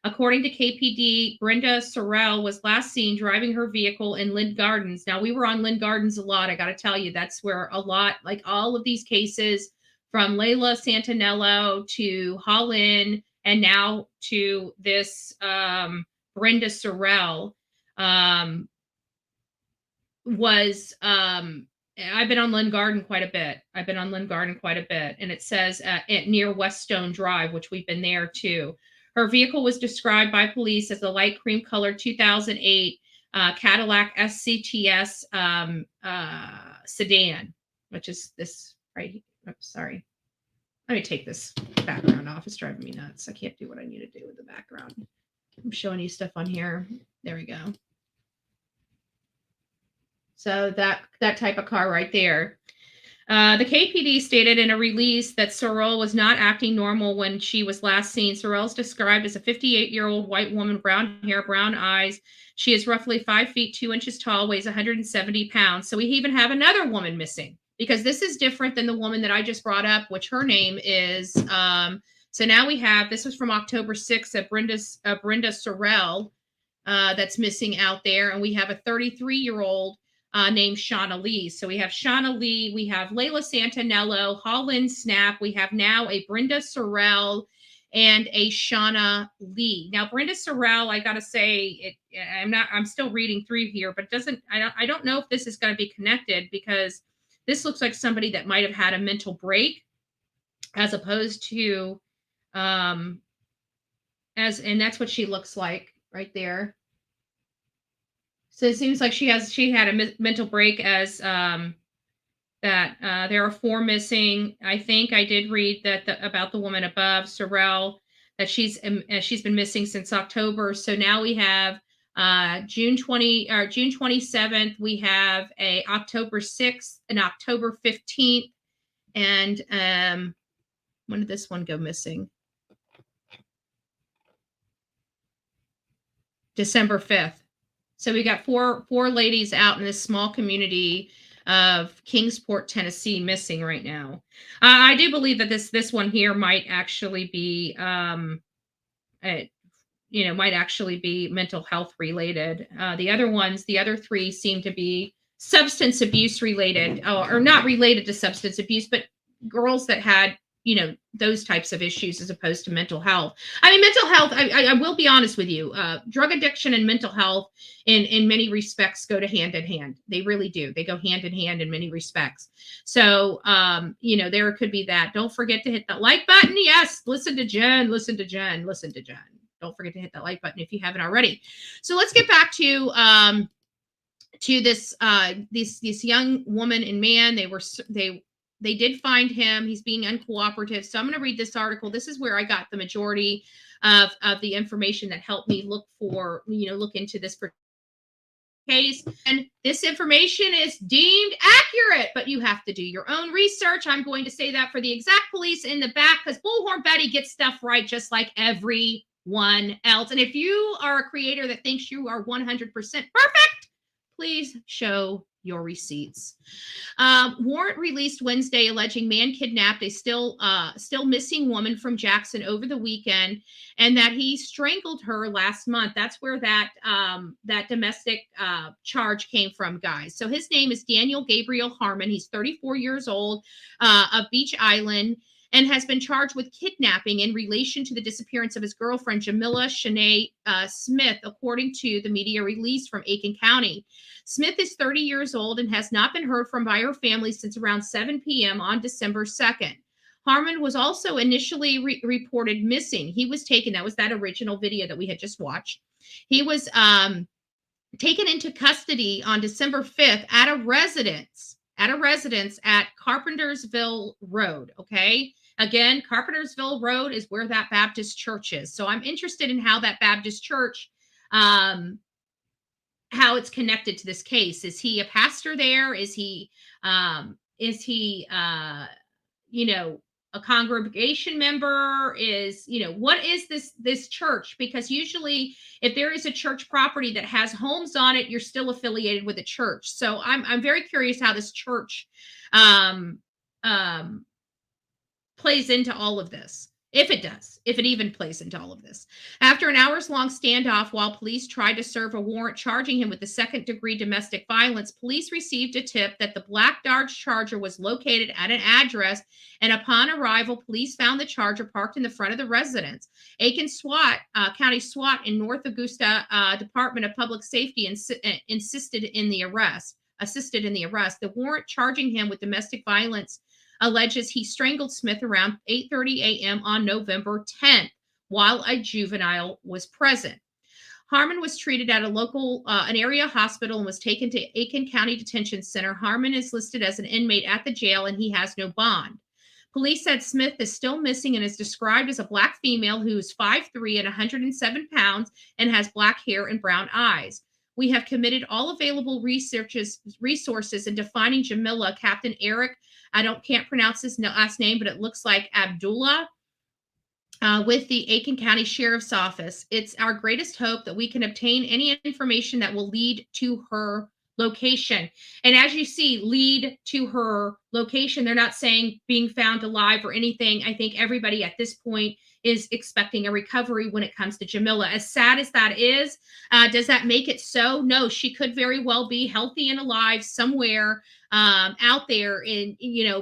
According to KPD, Brenda Sorrell was last seen driving her vehicle in Lynn Gardens. Now, we were on Lynn Gardens a lot. I got to tell you, that's where a lot, like all of these cases, from Layla Santanello to Holland and now to this Brenda Sorrell was I've been on Lynn Garden quite a bit. And it says near Weststone Drive, which we've been there too. Her vehicle was described by police as a light cream colored 2008 Cadillac SCTS sedan, which is this right here. Oops, sorry. Let me take this background off. It's driving me nuts. I can't do what I need to do with the background. I'm showing you stuff on here. There we go. So that type of car right there. The KPD stated in a release that Sorrell was not acting normal when she was last seen. Sorrell's described as a 58-year-old white woman, brown hair, brown eyes. She is roughly 5 feet 2 inches tall, weighs 170 pounds. So we even have another woman missing, because this is different than the woman that I just brought up, which her name is. So now we have, this was from October 6th, Brenda Sorrell that's missing out there. And we have a 33-year-old named Shauna Lee. So we have Shauna Lee, we have Layla Santanello, Holland Snap, we have now a Brenda Sorrell and a Shauna Lee. Now, Brenda Sorrell, I gotta say, I'm still reading through here, but I don't know if this is gonna be connected, because this looks like somebody that might have had a mental break, as opposed to, and that's what she looks like right there. So it seems like she had a mental break, as that there are 4 missing. I think I did read that about the woman above, Sorrell, that she's been missing since October. So now we have June 27th. We have a October 6th, and October 15th, and when did this one go missing? December 5th. So we got four ladies out in this small community of Kingsport, Tennessee, missing right now. I do believe that this one here might actually be, might actually be mental health related. The other 3 seem to be substance abuse related, or not related to substance abuse, but girls that had, those types of issues, as opposed to mental health. I mean, mental health, I will be honest with you, drug addiction and mental health in many respects go to hand in hand. They really do. They go hand in hand in many respects. So, there could be that. Don't forget to hit that like button. Yes. Listen to Jen. Don't forget to hit that like button if you haven't already. So let's get back to this young woman and man. They did find him. He's being uncooperative. So I'm going to read this article. This is where I got the majority of the information that helped me look into this case. And this information is deemed accurate, but you have to do your own research. I'm going to say that for the exact police in the back, because Bullhorn Betty gets stuff right just like everyone else. And if you are a creator that thinks you are 100% perfect, please show your receipts. Warrant released Wednesday alleging man kidnapped a still missing woman from Jackson over the weekend, and that he strangled her last month. That's where that domestic charge came from, guys. So his name is Daniel Gabriel Harmon. He's 34 years old, of Beech Island, and has been charged with kidnapping in relation to the disappearance of his girlfriend, Jamilla Shanae Smith, according to the media release from Aiken County. Smith is 30 years old and has not been heard from by her family since around 7 p.m. on December 2nd. Harmon was also initially reported missing. He was taken, that was that original video that we had just watched. He was taken into custody on December 5th at a residence at Carpentersville Road, okay? Again, Carpentersville Road is where that Baptist church is. So I'm interested in how that Baptist church, how it's connected to this case. Is he a pastor there? Is he a congregation member? What is this church? Because usually if there is a church property that has homes on it, you're still affiliated with a church. So I'm very curious how this church plays into all of this. If it does, if it even plays into all of this. After an hours-long standoff while police tried to serve a warrant charging him with the second-degree domestic violence, police received a tip that the black Dodge Charger was located at an address, and upon arrival, police found the Charger parked in the front of the residence. Aiken County SWAT in North Augusta Department of Public Safety assisted in the arrest. The warrant charging him with domestic violence alleges he strangled Smith around 8:30 a.m. on November 10th while a juvenile was present. Harmon was treated at an area hospital and was taken to Aiken County Detention Center. Harmon is listed as an inmate at the jail and he has no bond. Police said Smith is still missing and is described as a black female who is 5'3" and 107 pounds and has black hair and brown eyes. We have committed all available resources into finding Jamilla. Captain Eric, can't pronounce his last name, but it looks like Abdullah, with the Aiken County Sheriff's Office. It's our greatest hope that we can obtain any information that will lead to her location. And as you see, lead to her location. They're not saying being found alive or anything. I think everybody at this point is expecting a recovery when it comes to Jamilla. As sad as that is, does that make it so? No, she could very well be healthy and alive somewhere out there in,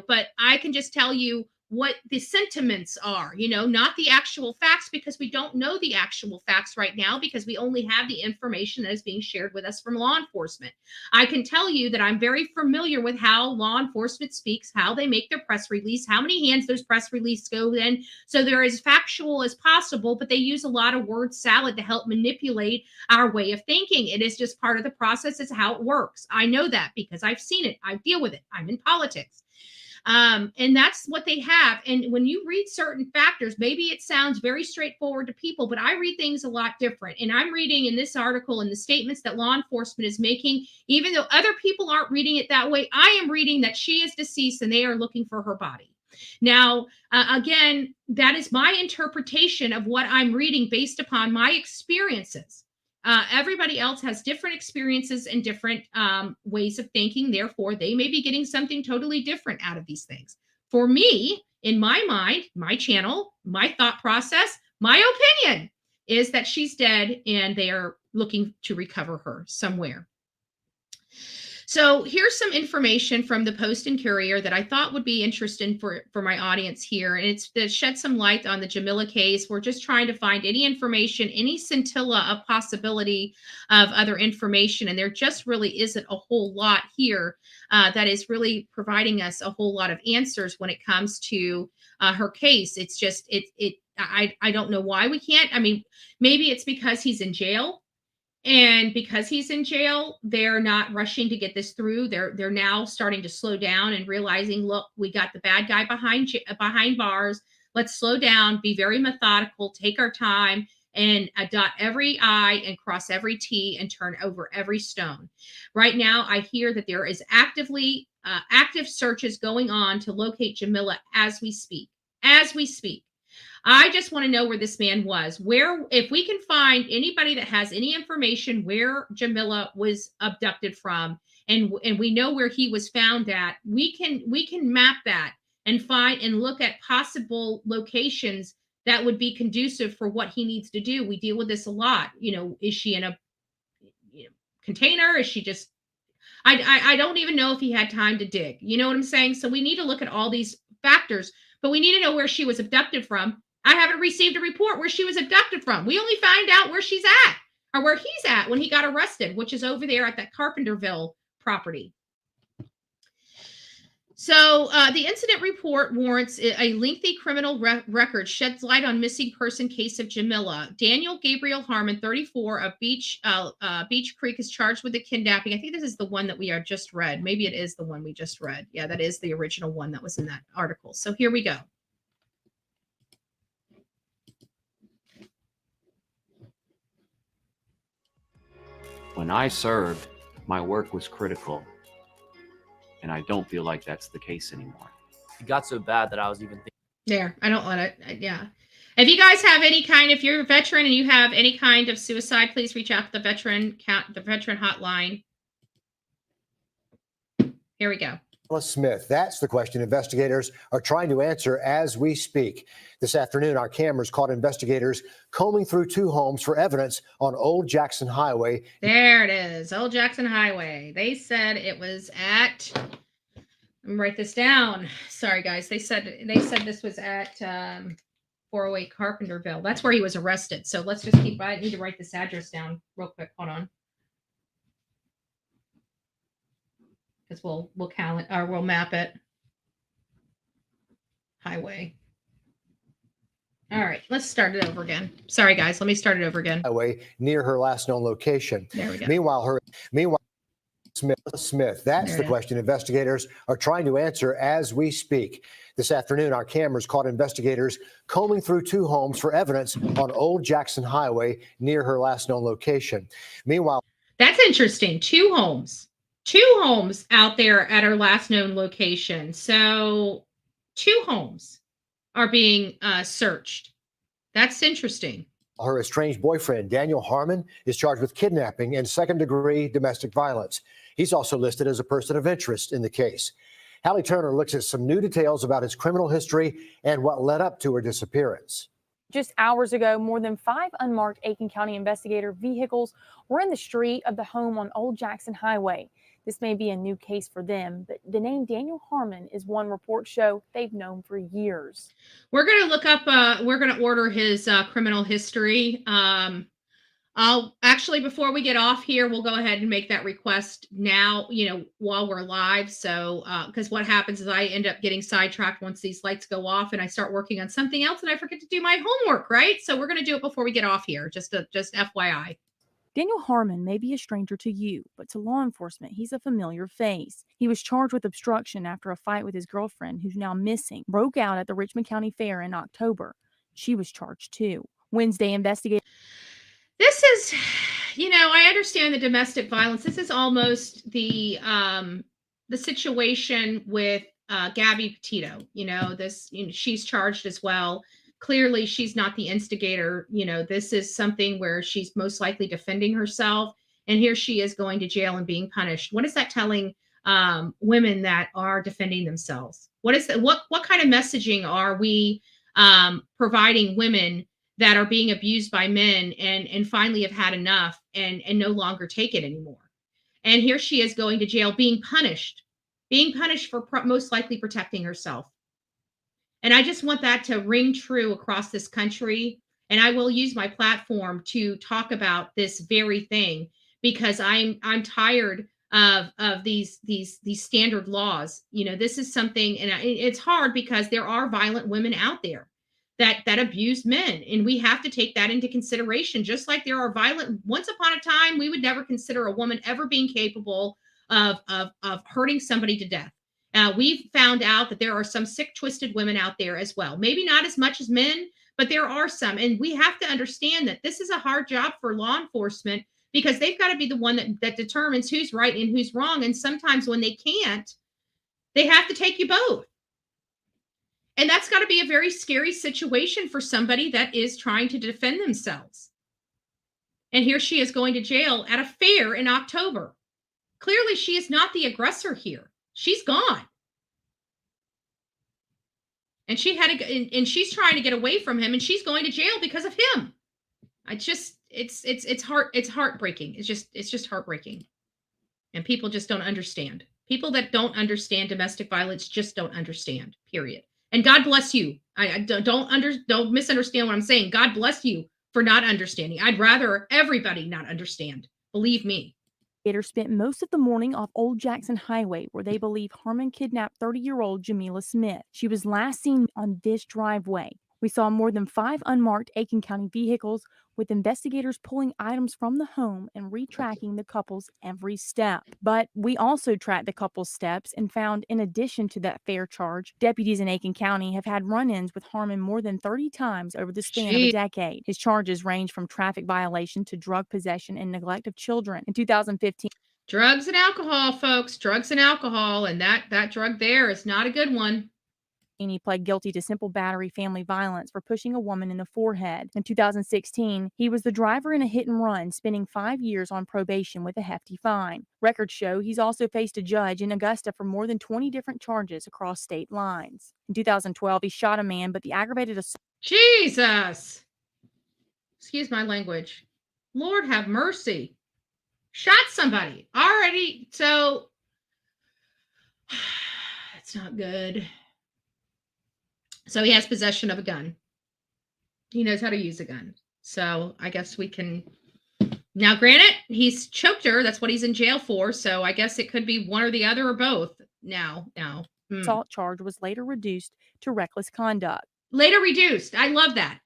but I can just tell you what the sentiments are, not the actual facts, because we don't know the actual facts right now, because we only have the information that is being shared with us from law enforcement. I can tell you that I'm very familiar with how law enforcement speaks, how they make their press release, how many hands those press releases go in. So they're as factual as possible, but they use a lot of word salad to help manipulate our way of thinking. It is just part of the process. It's how it works. I know that because I've seen it. I deal with it. I'm in politics. And that's what they have. And when you read certain factors, maybe it sounds very straightforward to people, but I read things a lot different. And I'm reading in this article and the statements that law enforcement is making, even though other people aren't reading it that way, I am reading that she is deceased and they are looking for her body. Now, again, that is my interpretation of what I'm reading based upon my experiences. Everybody else has different experiences and different ways of thinking. Therefore, they may be getting something totally different out of these things. For me, in my mind, my channel, my thought process, my opinion is that she's dead and they are looking to recover her somewhere. So here's some information from the Post and Courier that I thought would be interesting for my audience here. And it's to shed some light on the Jamilla case. We're just trying to find any information, any scintilla of possibility of other information. And there just really isn't a whole lot here that is really providing us a whole lot of answers when it comes to her case. It's just, I don't know why we can't. I mean, maybe it's because he's in jail. And because he's in jail, they're not rushing to get this through. They're now starting to slow down and realizing, look, we got the bad guy behind bars. Let's slow down, be very methodical, take our time, and dot every I and cross every T and turn over every stone. Right now, I hear that there is active searches going on to locate Jamilla as we speak. As we speak. I just want to know where this man was. Where, if we can find anybody that has any information where Jamilla was abducted from, and we know where he was found at, we can map that and find and look at possible locations that would be conducive for what he needs to do. We deal with this a lot. Is she in a container? Is she just? I don't even know if he had time to dig. You know what I'm saying? So we need to look at all these factors, but we need to know where she was abducted from. I haven't received a report where she was abducted from. We only find out where she's at or where he's at when he got arrested, which is over there at that Carpenterville property. So the incident report warrants a lengthy criminal record, sheds light on missing person case of Jamilla. Daniel Gabriel Harmon, 34, of Beech Creek, is charged with the kidnapping. I think this is the one that we are just read. Maybe it is the one we just read. Yeah, that is the original one that was in that article. So here we go. When I served, my work was critical, and I don't feel like that's the case anymore. It got so bad that I was even thinking. There, I don't want it. Yeah. If you guys have any kind, if you're a veteran and you have any kind of suicide, please reach out to the veteran hotline. Here we go. Smith. That's the question investigators are trying to answer as we speak. This afternoon, our cameras caught investigators combing through two homes for evidence on Old Jackson Highway. There it is, Old Jackson Highway. They said it was at, let me write this down. Sorry, guys. They said this was at 408 Carpenterville. That's where he was arrested. So let's just I need to write this address down real quick. Hold on. Because we'll count it, or we'll map it. Highway. All right, let's start it over again. Sorry, guys. Let me start it over again. Highway near her last known location. There we go. Meanwhile, Smith. That's the question investigators are trying to answer as we speak. This afternoon, our cameras caught investigators combing through two homes for evidence on Old Jackson Highway near her last known location. Meanwhile, that's interesting. Two homes out there at her last known location. So 2 homes are being searched. That's interesting. Her estranged boyfriend, Daniel Harmon, is charged with kidnapping and second-degree domestic violence. He's also listed as a person of interest in the case. Hallie Turner looks at some new details about his criminal history and what led up to her disappearance. Just hours ago, more than 5 unmarked Aiken County investigator vehicles were in the street of the home on Old Jackson Highway. This may be a new case for them, but the name Daniel Harmon is one reports show they've known for years. We're going to look up, we're going to order his criminal history. I'll actually, before we get off here, we'll go ahead and make that request now, while we're live. So, because what happens is I end up getting sidetracked once these lights go off and I start working on something else and I forget to do my homework, right? So we're going to do it before we get off here, just FYI. Daniel Harmon may be a stranger to you, but to law enforcement, he's a familiar face. He was charged with obstruction after a fight with his girlfriend, who's now missing, broke out at the Richmond County Fair in October. She was charged too. Wednesday, investigators. This is, I understand the domestic violence. This is almost the situation with Gabby Petito. She's charged as well. Clearly, she's not the instigator. This is something where she's most likely defending herself. And here she is going to jail and being punished. What is that telling women that are defending themselves? What is that? What kind of messaging are we providing women that are being abused by men and finally have had enough and no longer take it anymore? And here she is going to jail, being punished for most likely protecting herself. And I just want that to ring true across this country. And I will use my platform to talk about this very thing, because I'm tired of these standard laws. This is something, and it's hard because there are violent women out there that abuse men, and we have to take that into consideration. Just like there are violent, once upon a time, we would never consider a woman ever being capable of hurting somebody to death. We've found out that there are some sick, twisted women out there as well. Maybe not as much as men, but there are some. And we have to understand that this is a hard job for law enforcement, because they've got to be the one that determines who's right and who's wrong. And sometimes when they can't, they have to take you both. And that's got to be a very scary situation for somebody that is trying to defend themselves. And here she is going to jail at a fair in October. Clearly, she is not the aggressor here. She's gone. And she's trying to get away from him, and she's going to jail because of him. It's heartbreaking. It's just heartbreaking. And people just don't understand. People that don't understand domestic violence just don't understand, period. And God bless you. I don't misunderstand what I'm saying. God bless you for not understanding. I'd rather everybody not understand. Believe me. Investigators spent most of the morning off Old Jackson Highway, where they believe Harmon kidnapped 30-year-old Jamilla Smith. She was last seen on this driveway. We saw more than 5 unmarked Aiken County vehicles, with investigators pulling items from the home and retracking the couple's every step. But we also tracked the couple's steps and found, in addition to that fair charge, deputies in Aiken County have had run-ins with Harmon more than 30 times over the span of a decade. His charges range from traffic violation to drug possession and neglect of children. In 2015, drugs and alcohol, folks, drugs and alcohol, and that drug there is not a good one. He pled guilty to simple battery family violence for pushing a woman in the forehead. In 2016, he was the driver in a hit and run, spending 5 years on probation with a hefty fine. Records show he's also faced a judge in Augusta for more than 20 different charges across state lines. In 2012, he shot a man, but the aggravated assault... Jesus! Excuse my language. Lord have mercy. Shot somebody. Already, so... It's not good. So he has possession of a gun. He knows how to use a gun. So I guess we can... Now, granted, he's choked her. That's what he's in jail for. So I guess it could be one or the other or both now. Assault charge was later reduced to reckless conduct. Later reduced. I love that.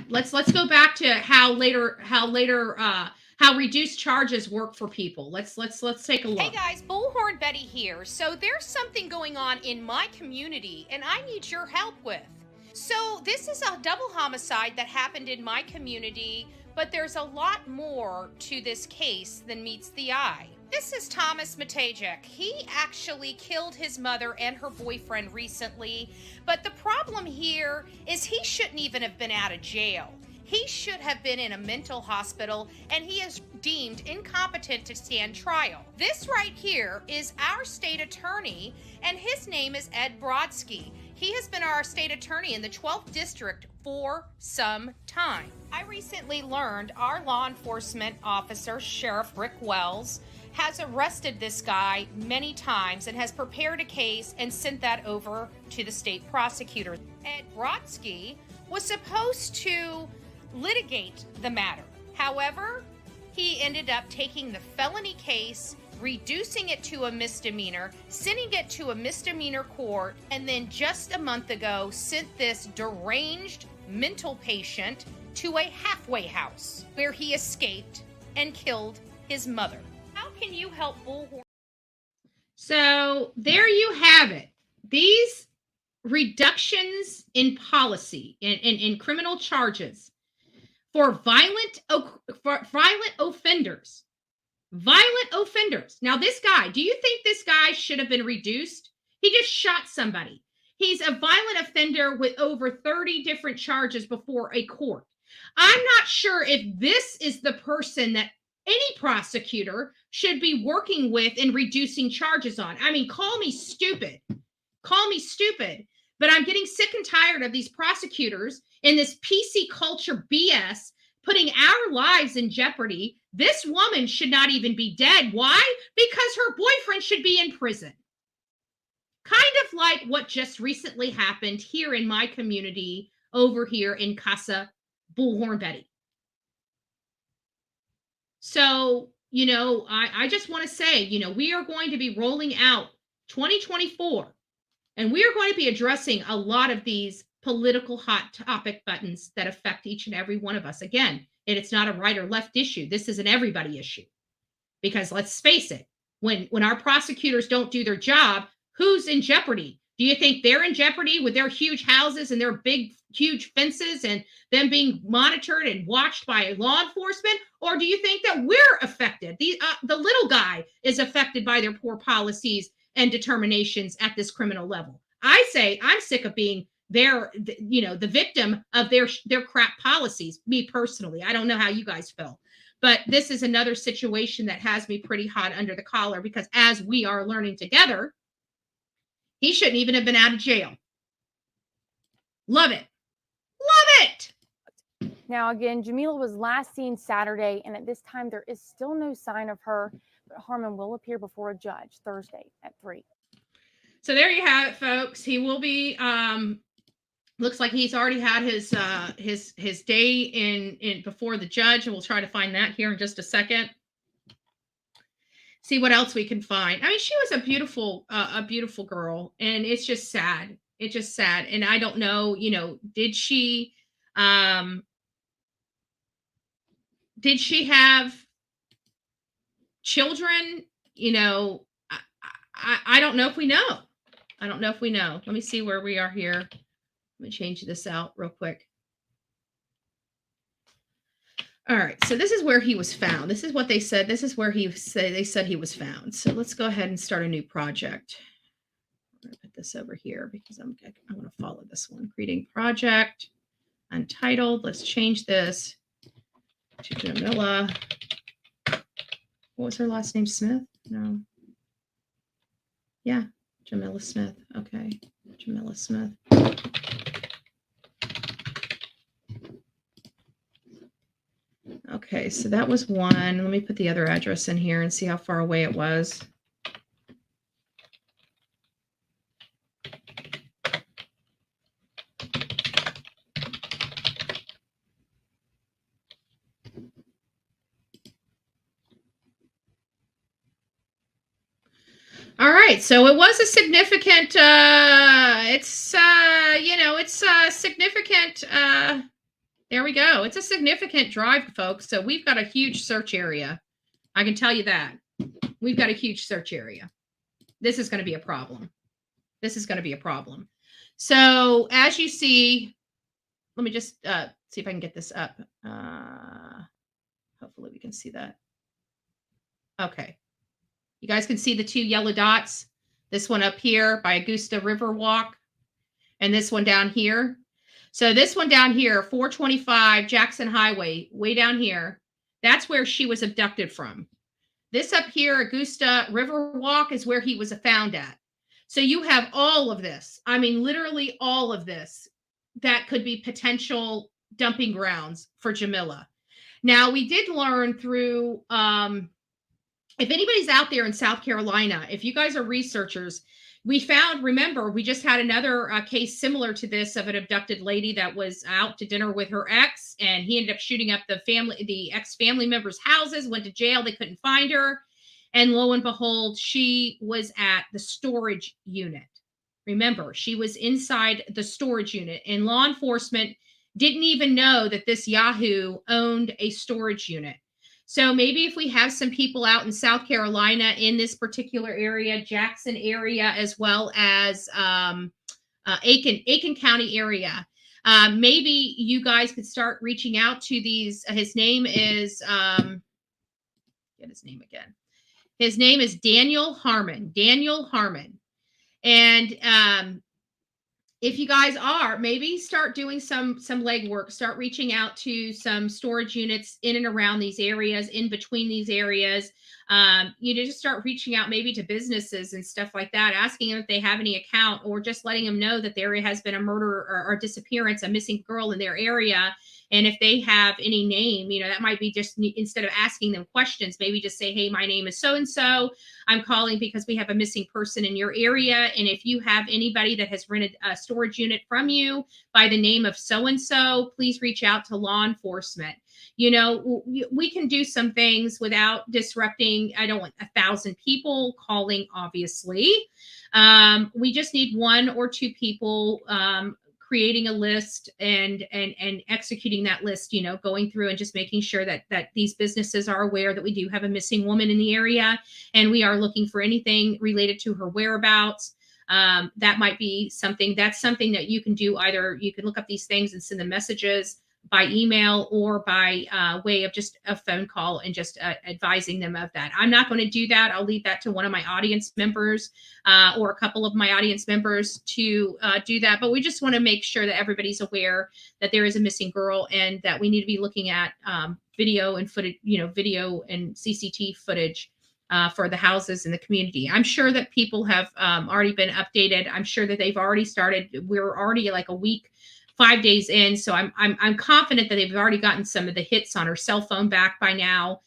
Let's go back to how reduced charges work for people. Let's take a look. Hey guys, Bullhorn Betty here. So there's something going on in my community and I need your help with. So this is a double homicide that happened in my community, but there's a lot more to this case than meets the eye. This is Thomas Matajek. He actually killed his mother and her boyfriend recently, but the problem here is he shouldn't even have been out of jail. He should have been in a mental hospital, and he is deemed incompetent to stand trial. This right here is our state attorney, and his name is Ed Brodsky. He has been our state attorney in the 12th district for some time. I recently learned our law enforcement officer, Sheriff Rick Wells, has arrested this guy many times and has prepared a case and sent that over to the state prosecutor. Ed Brodsky was supposed to litigate the matter. However, he ended up taking the felony case, reducing it to a misdemeanor, sending it to a misdemeanor court, and then just a month ago sent this deranged mental patient to a halfway house where he escaped and killed his mother. How can you help Bullhorn? So there you have it. These reductions in policy, in criminal charges for violent offenders. Violent offenders. Now, this guy, do you think this guy should have been reduced? He just shot somebody. He's a violent offender with over 30 different charges before a court. I'm not sure if this is the person that any prosecutor should be working with and reducing charges on. I mean, call me stupid. Call me stupid. But I'm getting sick and tired of these prosecutors and this PC culture BS putting our lives in jeopardy. This woman should not even be dead. Why? Because her boyfriend should be in prison. Kind of like what just recently happened here in my community over here in Casa Bullhorn Betty. So, you know, I just want to say, you know, we are going to be rolling out 2024, and we are going to be addressing a lot of these political hot topic buttons that affect each and every one of us. Again, and it's not a right or left issue. This is an everybody issue. Because let's face it, when our prosecutors don't do their job, who's in jeopardy? Do you think they're in jeopardy with their huge houses and their big, huge fences and them being monitored and watched by law enforcement? Or do you think that we're affected? The little guy is affected by their poor policies and determinations at this criminal level. I say I'm sick of being the victim of their crap policies. Me personally, I don't know how you guys feel, but this is another situation that has me pretty hot under the collar, because as we are learning together, he shouldn't even have been out of jail. Love it. Love it. Now, again, Jamilla was last seen Saturday, and at this time, there is still no sign of her, but Harmon will appear before a judge Thursday at 3. So there you have it, folks. He will be, looks like he's already had his day in before the judge, and we'll try to find that here in just a second. See what else we can find. I mean, she was a beautiful girl, and it's just sad. It's just sad. And I don't know, you know, did she have children? You know, I don't know if we know. I don't know if we know. Let me see where we are here. Let me change this out real quick. All right, so this is where he was found. This is what they said. This is where they said he was found. So let's go ahead and start a new project. I'm gonna put this over here because I want to follow this one. Creating project, untitled. Let's change this to Jamilla. What was her last name? Smith? No. Yeah, Jamilla Smith. Okay, Jamilla Smith. Okay, so that was one. Let me put the other address in here and see how far away it was. All right, so it was a significant, significant, there we go. It's a significant drive, folks. So we've got a huge search area. I can tell you that. We've got a huge search area. This is going to be a problem. This is going to be a problem. So as you see, let me just see if I can get this up. Hopefully we can see that. Okay. You guys can see the two yellow dots. This one up here by Augusta Riverwalk and this one down here. So this one down here, 425 Jackson Highway, way down here, that's where she was abducted from. This up here, Augusta Riverwalk, is where he was found at. So you have all of this. I mean, literally all of this that could be potential dumping grounds for Jamilla. Now, we did learn through, if anybody's out there in South Carolina, if you guys are researchers, we found, remember, we just had another case similar to this of an abducted lady that was out to dinner with her ex, and he ended up shooting up the ex-family members' houses, went to jail. They couldn't find her. And lo and behold, she was at the storage unit. Remember, she was inside the storage unit, and law enforcement didn't even know that this Yahoo owned a storage unit. So maybe if we have some people out in South Carolina in this particular area, Jackson area, as well as Aiken County area, maybe you guys could start reaching out to these. His name is, get his name again. His name is Daniel Harmon. Daniel Harmon. And if you guys are, maybe start doing some legwork, start reaching out to some storage units in and around these areas, in between these areas. Just start reaching out maybe to businesses and stuff like that, asking them if they have any account, or just letting them know that there has been a murder or disappearance, a missing girl in their area. And if they have any name, that might be just, instead of asking them questions, maybe just say, hey, my name is so-and-so. I'm calling because we have a missing person in your area. And if you have anybody that has rented a storage unit from you by the name of so-and-so, please reach out to law enforcement. We can do some things without disrupting. I don't want 1,000 people calling, obviously. We just need 1 or 2 people creating a list and executing that list, going through and just making sure that these businesses are aware that we do have a missing woman in the area, and we are looking for anything related to her whereabouts. That might be something that you can do. Either you can look up these things and send them messages by email, or by way of just a phone call and just advising them of that. I'm not going to do that. I'll leave that to one of my audience members or a couple of my audience members to do that. But we just want to make sure that everybody's aware that there is a missing girl, and that we need to be looking at video and footage, video and CCTV footage for the houses in the community. I'm sure that people have already been updated. I'm sure that they've already started. We're already like a week, 5 days in. So I'm confident that they've already gotten some of the hits on her cell phone back by now.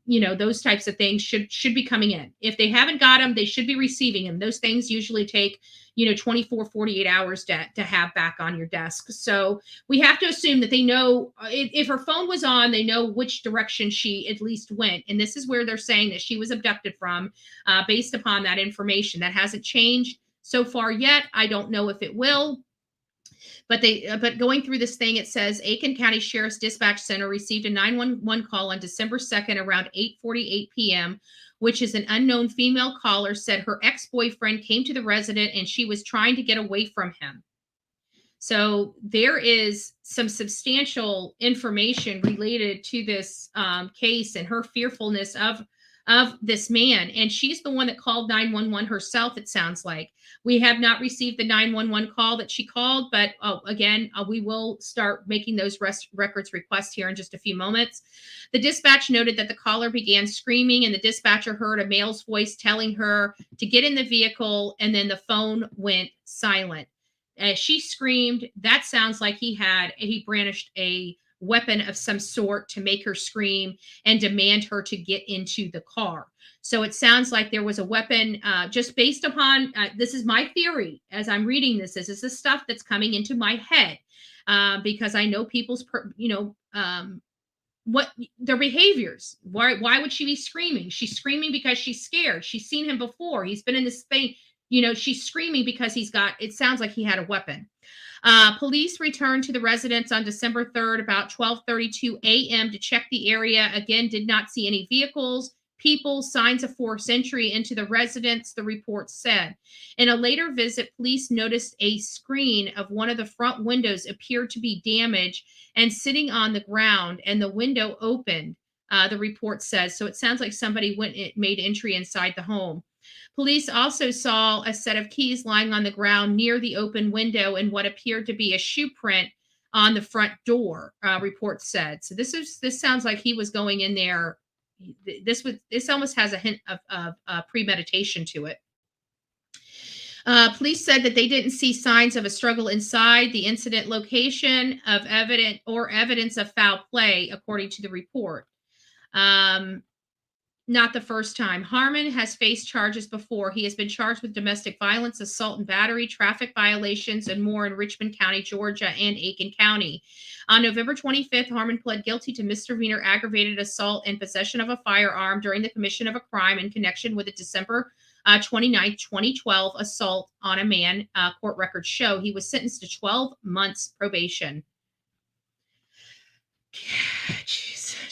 Those types of things should be coming in. If they haven't got them, they should be receiving them. Those things usually take, 24, 48 hours to have back on your desk. So we have to assume that they know, if her phone was on, they know which direction she at least went. And this is where they're saying that she was abducted from, based upon that information. That hasn't changed so far yet. I don't know if it will. But going through this thing, it says Aiken County Sheriff's Dispatch Center received a 911 call on December 2nd around 8:48 p.m., which is an unknown female caller said her ex-boyfriend came to the resident and she was trying to get away from him. So there is some substantial information related to this case and her fearfulness of this man. And she's the one that called 911 herself, it sounds like. We have not received the 911 call that she called, but again, we will start making those records requests here in just a few moments. The dispatch noted that the caller began screaming, and the dispatcher heard a male's voice telling her to get in the vehicle, and then the phone went silent. As she screamed, that sounds like he brandished a weapon of some sort to make her scream and demand her to get into the car. So it sounds like there was a weapon, just based upon, this is my theory as I'm reading this. This is the stuff that's coming into my head, because I know people's, what their behaviors. Why would she be screaming? She's screaming because she's scared. She's seen him before. He's been in this thing. She's screaming because it sounds like he had a weapon. Police returned to the residence on December 3rd about 12:32 a.m. to check the area. Again, did not see any vehicles, people, signs of forced entry into the residence, the report said. In a later visit, police noticed a screen of one of the front windows appeared to be damaged and sitting on the ground, and the window opened, the report says. So it sounds like somebody made entry inside the home. Police also saw a set of keys lying on the ground near the open window and what appeared to be a shoe print on the front door, reports said. So this sounds like he was going in there. This almost has a hint of premeditation to it. Police said that they didn't see signs of a struggle inside the incident location of evidence of foul play, according to the report. Not the first time. Harmon has faced charges before. He has been charged with domestic violence, assault and battery, traffic violations, and more in Richmond County, Georgia, and Aiken County. On November 25th, Harmon pled guilty to misdemeanor aggravated assault and possession of a firearm during the commission of a crime in connection with a December 29th, 2012 assault on a man. Court records show he was sentenced to 12 months probation.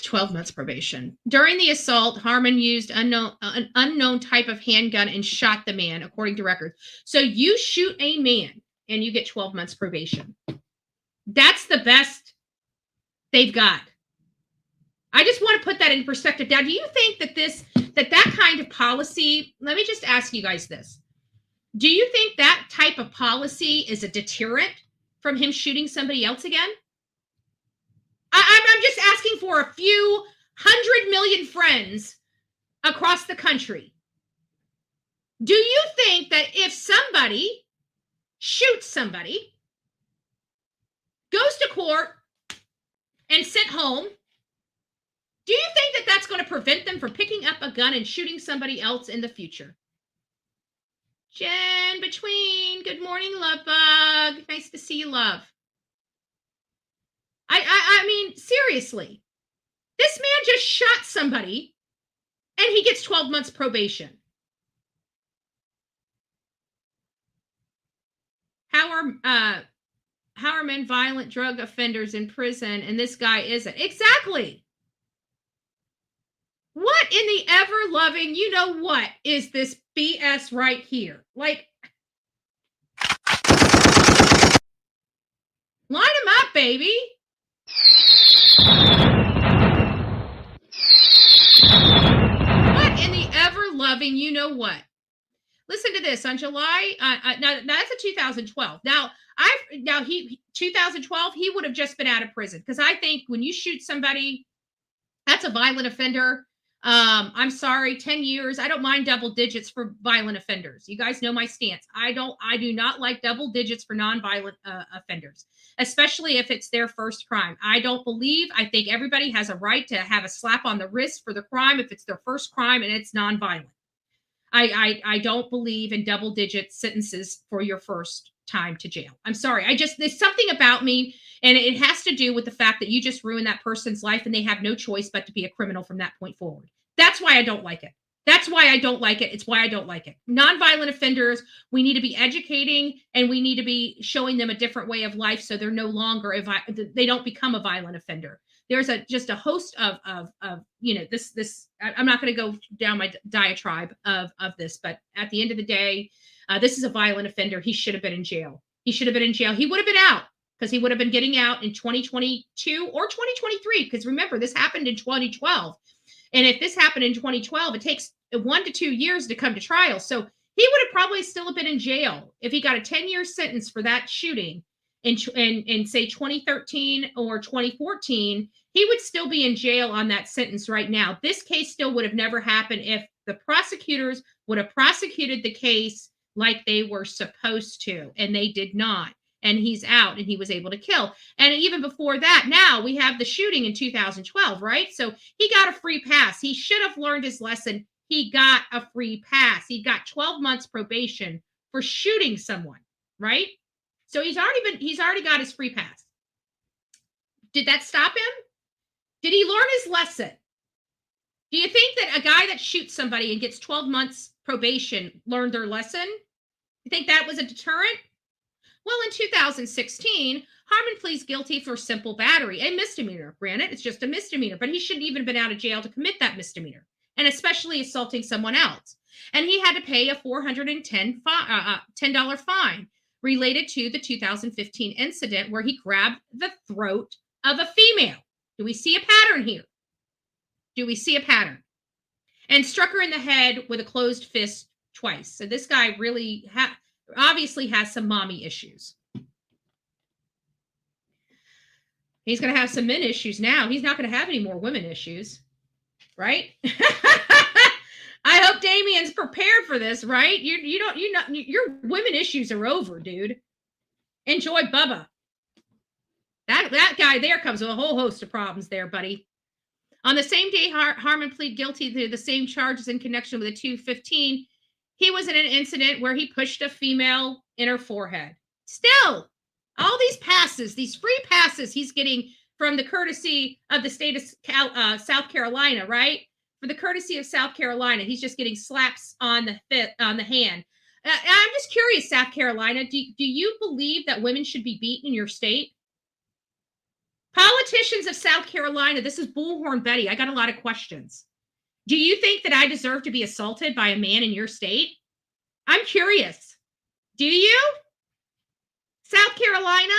12 months probation. During the assault, Harmon used an unknown type of handgun and shot the man, according to records. So you shoot a man and you get 12 months probation. That's the best they've got. I just want to put that in perspective. Now, do you think that that kind of policy, let me just ask you guys this. Do you think that type of policy is a deterrent from him shooting somebody else again? I'm just asking for a few 100 million friends across the country. Do you think that if somebody shoots somebody, goes to court, and sent home, do you think that that's going to prevent them from picking up a gun and shooting somebody else in the future? Jen Between, good morning, love bug. Nice to see you, love. I mean, seriously, this man just shot somebody and he gets 12 months probation. How are men violent drug offenders in prison and this guy isn't? Exactly. What in the ever-loving, you know what, is this BS right here? Like, line him up, baby. What in the ever-loving, you know what? Listen to this. On July, now that's a 2012. Now 2012, he would have just been out of prison, because I think when you shoot somebody, that's a violent offender. I'm sorry, 10 years. I don't mind double digits for violent offenders. You guys know my stance. I do not like double digits for nonviolent offenders, especially if it's their first crime. I think everybody has a right to have a slap on the wrist for the crime if it's their first crime and it's nonviolent. I don't believe in double digit sentences for your first time to jail. I'm sorry. There's something about me, and it has to do with the fact that you just ruined that person's life and they have no choice but to be a criminal from that point forward. That's why I don't like it. That's why I don't like it. It's why I don't like it. Nonviolent offenders, we need to be educating, and we need to be showing them a different way of life so they're no longer, they don't become a violent offender. There's just a host of this. I'm not going to go down my diatribe of this, but at the end of the day, this is a violent offender. He should have been in jail. He should have been in jail. He would have been out, because he would have been getting out in 2022 or 2023. Because remember, this happened in 2012. And if this happened in 2012, it takes 1 to 2 years to come to trial. So he would have probably still have been in jail if he got a 10-year sentence for that shooting in say 2013 or 2014. He would still be in jail on that sentence right now. This case still would have never happened if the prosecutors would have prosecuted the case like they were supposed to, and they did not. And he's out, and he was able to kill. And even before that, now we have the shooting in 2012, right? So he got a free pass. He should have learned his lesson. He got a free pass. He got 12 months probation for shooting someone, right? So he's already got his free pass. Did that stop him? Did he learn his lesson? Do you think that a guy that shoots somebody and gets 12 months probation learned their lesson? You think that was a deterrent? Well, in 2016, Harmon pleads guilty for simple battery, a misdemeanor. Granted, it's just a misdemeanor, but he shouldn't even have been out of jail to commit that misdemeanor, and especially assaulting someone else. And he had to pay a $410 fine related to the 2015 incident where he grabbed the throat of a female. Do we see a pattern here? Do we see a pattern? And struck her in the head with a closed fist twice. So this guy really obviously has some mommy issues. He's going to have some men issues now. He's not going to have any more women issues, right? I hope Damien's prepared for this, right? Your women issues are over, dude. Enjoy Bubba. That guy there comes with a whole host of problems there, buddy. On the same day, Harmon pleaded guilty to the same charges in connection with the 215. He was in an incident where he pushed a female in her forehead. Still, all these passes, these free passes he's getting from the courtesy of the state of South Carolina, right? For the courtesy of South Carolina, he's just getting slaps on the hand. I'm just curious, South Carolina, do you believe that women should be beaten in your state? Politicians of South Carolina, this is Bullhorn Betty. I got a lot of questions. Do you think that I deserve to be assaulted by a man in your state? I'm curious. Do you? South Carolina?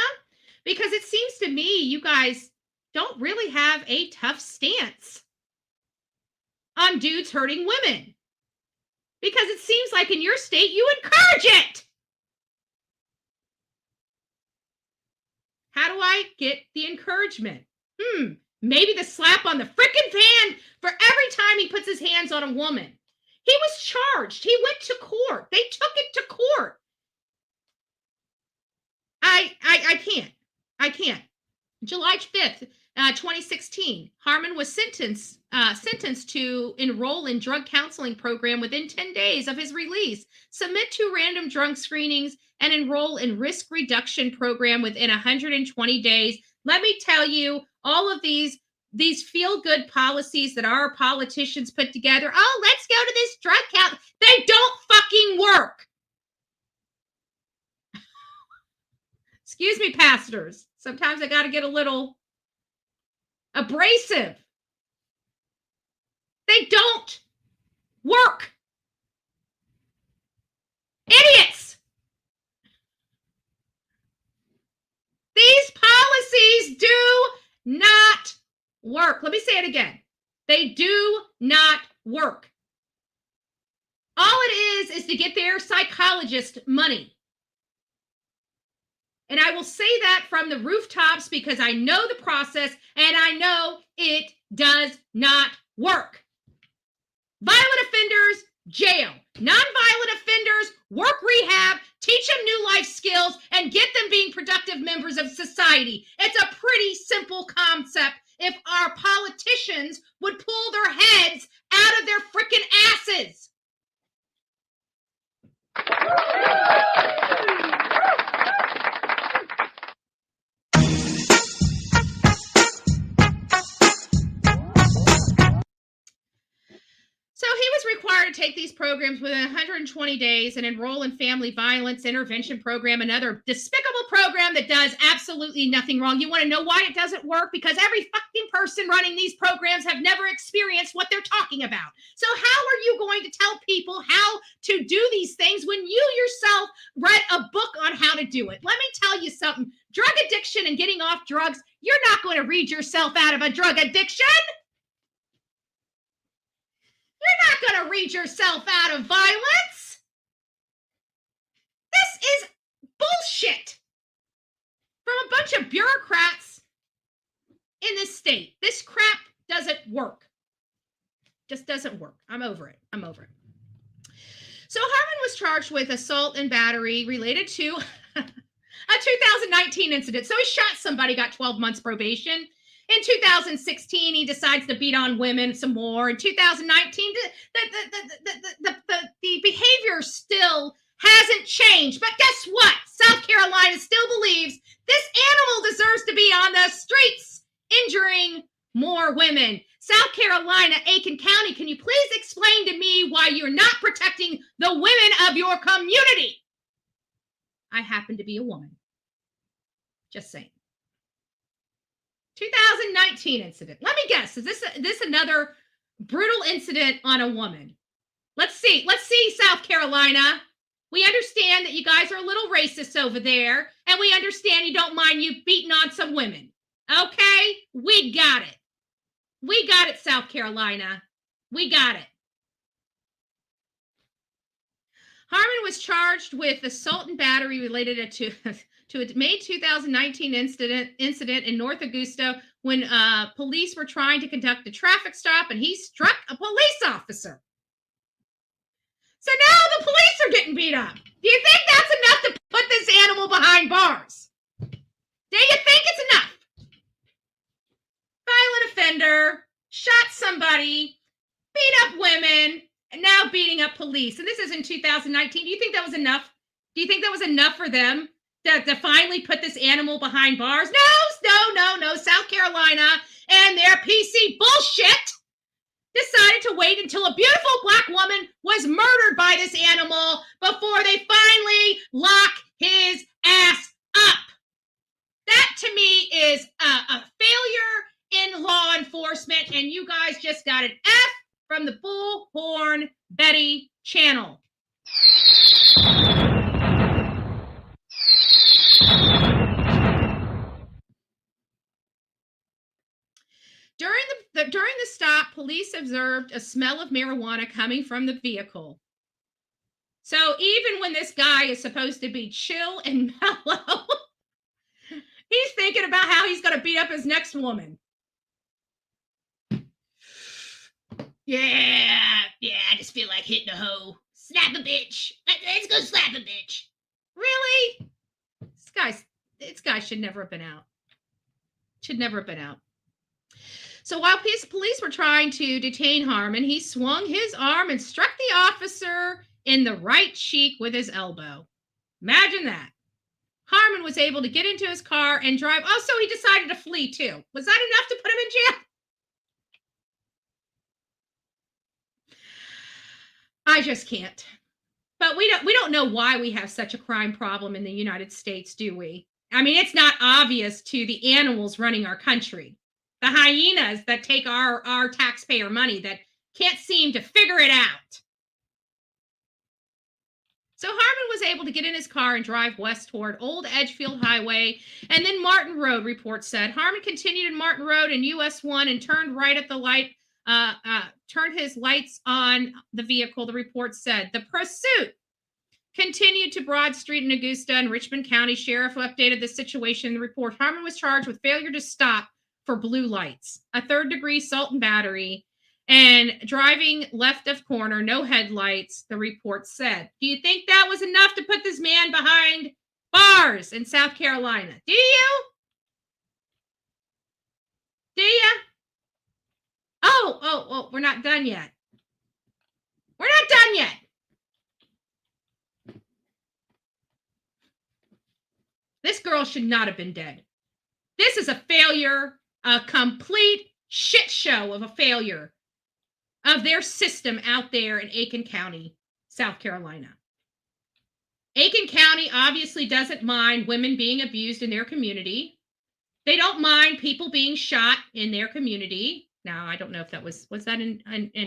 Because it seems to me you guys don't really have a tough stance on dudes hurting women. Because it seems like in your state you encourage it. How do I get the encouragement? Maybe the slap on the frickin' hand for every time he puts his hands on a woman. He was charged. He went to court. They took it to court. I can't. July 5th, 2016, Harmon was sentenced to enroll in drug counseling program within 10 days of his release, submit to random drug screenings, and enroll in risk reduction program within 120 days. Let me tell you, all of these feel-good policies that our politicians put together, oh, let's go to this drug count, they don't fucking work. Excuse me, pastors. Sometimes I got to get a little abrasive. They don't work. Idiots. These policies do not work. Let me say it again. They do not work. All it is to get their psychologist money. And I will say that from the rooftops because I know the process and I know it does not work. Violent offenders, jail. Nonviolent offenders, work rehab, teach them new life skills, and get them being productive members of society. It's a pretty simple concept if our politicians would pull their heads out of their freaking asses. So he was required to take these programs within 120 days and enroll in family violence intervention program, another despicable program that does absolutely nothing wrong. You want to know why it doesn't work? Because every fucking person running these programs have never experienced what they're talking about. So how are you going to tell people how to do these things when you yourself read a book on how to do it? Let me tell you something. Drug addiction and getting off drugs, you're not going to read yourself out of a drug addiction. You're not going to read yourself out of violence. This is bullshit from a bunch of bureaucrats in this state. This crap doesn't work. Just doesn't work. I'm over it. So Harmon was charged with assault and battery related to a 2019 incident. So he shot somebody, got 12 months probation. In 2016, he decides to beat on women some more. In 2019, the behavior still hasn't changed. But guess what? South Carolina still believes this animal deserves to be on the streets, injuring more women. South Carolina, Aiken County, can you please explain to me why you're not protecting the women of your community? I happen to be a woman. Just saying. 2019 incident. Let me guess. Is this another brutal incident on a woman? Let's see. South Carolina. We understand that you guys are a little racist over there, and we understand you don't mind you beating on some women. Okay? We got it. We got it, South Carolina. We got it. Harmon was charged with assault and battery related to a May 2019 incident in North Augusta when police were trying to conduct a traffic stop and he struck a police officer. So now the police are getting beat up. Do you think that's enough to put this animal behind bars? Do you think it's enough? Violent offender, shot somebody, beat up women, and now beating up police. And this is in 2019. Do you think that was enough? Do you think that was enough for them to finally put this animal behind bars? No. South Carolina and their PC bullshit decided to wait until a beautiful black woman was murdered by this animal before they finally lock his ass up. That to me is a failure in law enforcement, and you guys just got an F from the Bullhorn Betty channel. During the stop, police observed a smell of marijuana coming from the vehicle. So even when this guy is supposed to be chill and mellow, he's thinking about how he's going to beat up his next woman. Yeah, I just feel like hitting a hoe. Slap a bitch. Let's go slap a bitch. Really? This guy should never have been out. Should never have been out. So while police were trying to detain Harmon, he swung his arm and struck the officer in the right cheek with his elbow. Imagine that. Harmon was able to get into his car and drive. Oh, so he decided to flee too. Was that enough to put him in jail? I just can't. But we don't know why we have such a crime problem in the United States, do we? I mean, it's not obvious to the animals running our country. The hyenas that take our taxpayer money that can't seem to figure it out. So Harmon was able to get in his car and drive west toward Old Edgefield Highway and then Martin Road, reports said. Harmon continued in Martin Road and US 1 and turned right at the light, turned his lights on the vehicle, the report said. The pursuit continued to Broad Street in Augusta, and Richmond County Sheriff updated the situation in the report. Harmon was charged with failure to stop for blue lights, a third-degree assault and battery, and driving left of corner, no headlights, the report said. Do you think that was enough to put this man behind bars in South Carolina? Do you? Do you? Oh, we're not done yet. We're not done yet. This girl should not have been dead. This is a failure, a complete shit show of a failure of their system out there in Aiken County, South Carolina. Aiken County obviously doesn't mind women being abused in their community. They don't mind people being shot in their community. Now, I don't know if that was that in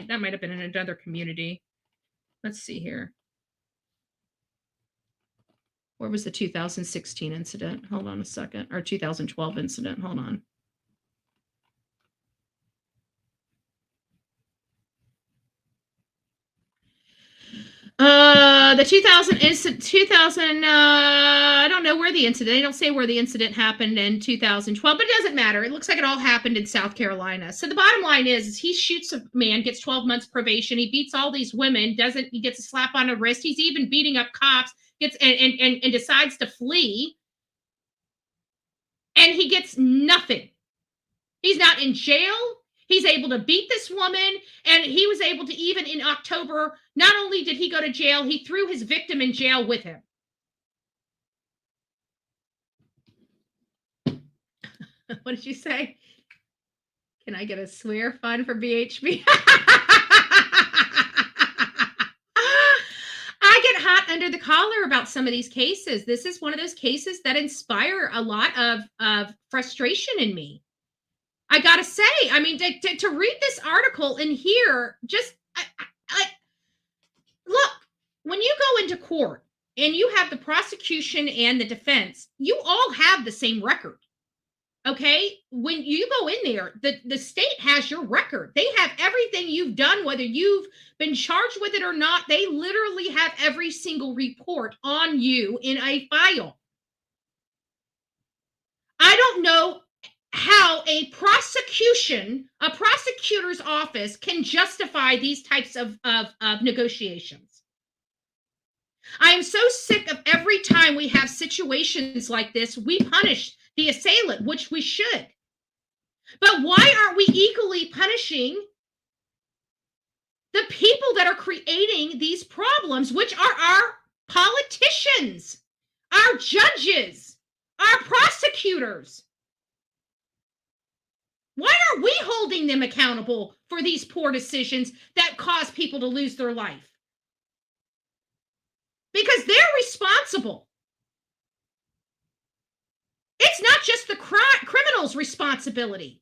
that might have been in another community. Let's see here. Where was the 2016 incident? Hold on a second. Or 2012 incident. Hold on. The 2000, I don't know where the incident, they don't say where the incident happened in 2012, but it doesn't matter. It looks like it all happened in South Carolina. So the bottom line is he shoots a man, gets 12 months probation. He beats all these women, he gets a slap on the wrist. He's even beating up cops, and decides to flee. And he gets nothing. He's not in jail. He's able to beat this woman, and he was able to, even in October, not only did he go to jail, he threw his victim in jail with him. What did you say? Can I get a swear fund for BHB? I get hot under the collar about some of these cases. This is one of those cases that inspire a lot of frustration in me. I gotta say, I mean, to read this article and hear just, look, when you go into court and you have the prosecution and the defense, you all have the same record. Okay, when you go in there, the state has your record. They have everything you've done, whether you've been charged with it or not. They literally have every single report on you in a file. I don't know how a prosecutor's office can justify these types of negotiations. I am so sick of every time we have situations like this, we punish the assailant, which we should. But why aren't we equally punishing the people that are creating these problems, which are our politicians, our judges, our prosecutors? Why aren't we holding them accountable for these poor decisions that cause people to lose their life? Because they're responsible. It's not just the criminal's responsibility.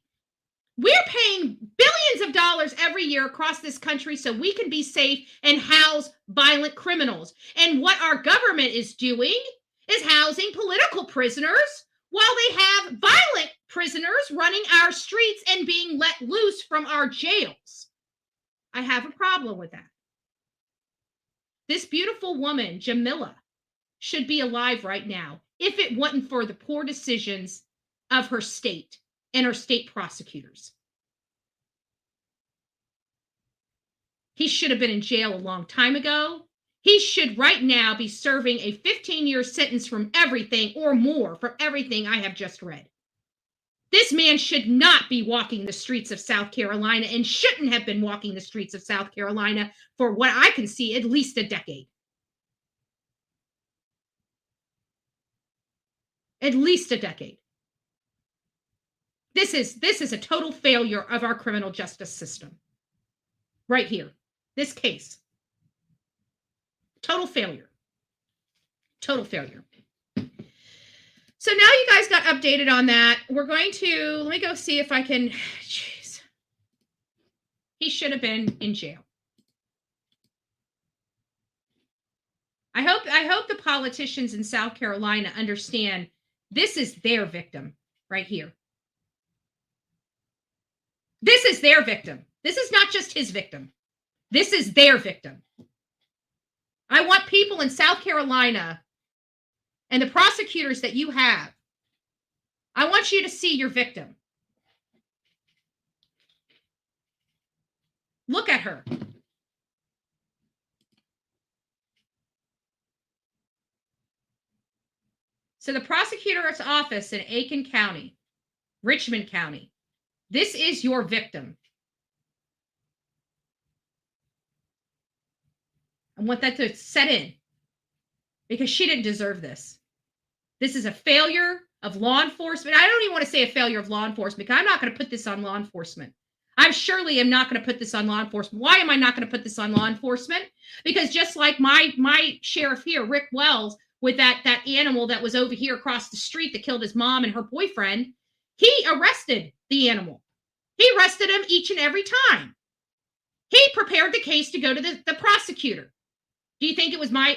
We're paying billions of dollars every year across this country so we can be safe and house violent criminals. And what our government is doing is housing political prisoners while they have violent prisoners running our streets and being let loose from our jails. I have a problem with that. This beautiful woman, Jamilla, should be alive right now if it wasn't for the poor decisions of her state and her state prosecutors. He should have been in jail a long time ago. He should right now be serving a 15-year sentence from everything or more from everything I have just read. This man should not be walking the streets of South Carolina and shouldn't have been walking the streets of South Carolina for what I can see at least a decade. At least a decade. This is a total failure of our criminal justice system. Right here. This case. Total failure. Total failure. So now you guys got updated on that. We're going to, let me go see if I can, jeez. He should have been in jail. I hope the politicians in South Carolina understand this is their victim right here. This is their victim. This is not just his victim. This is their victim. I want people in South Carolina and the prosecutors that you have, I want you to see your victim. Look at her. So the prosecutor's office in Aiken County, Richmond County, this is your victim. I want that to set in because she didn't deserve this. This is a failure of law enforcement. I don't even want to say a failure of law enforcement because I'm not going to put this on law enforcement. I surely am not going to put this on law enforcement. Why am I not going to put this on law enforcement? Because just like my sheriff here, Rick Wells, with that animal that was over here across the street that killed his mom and her boyfriend, he arrested the animal. He arrested him each and every time. He prepared the case to go to the prosecutor. Do you think it was my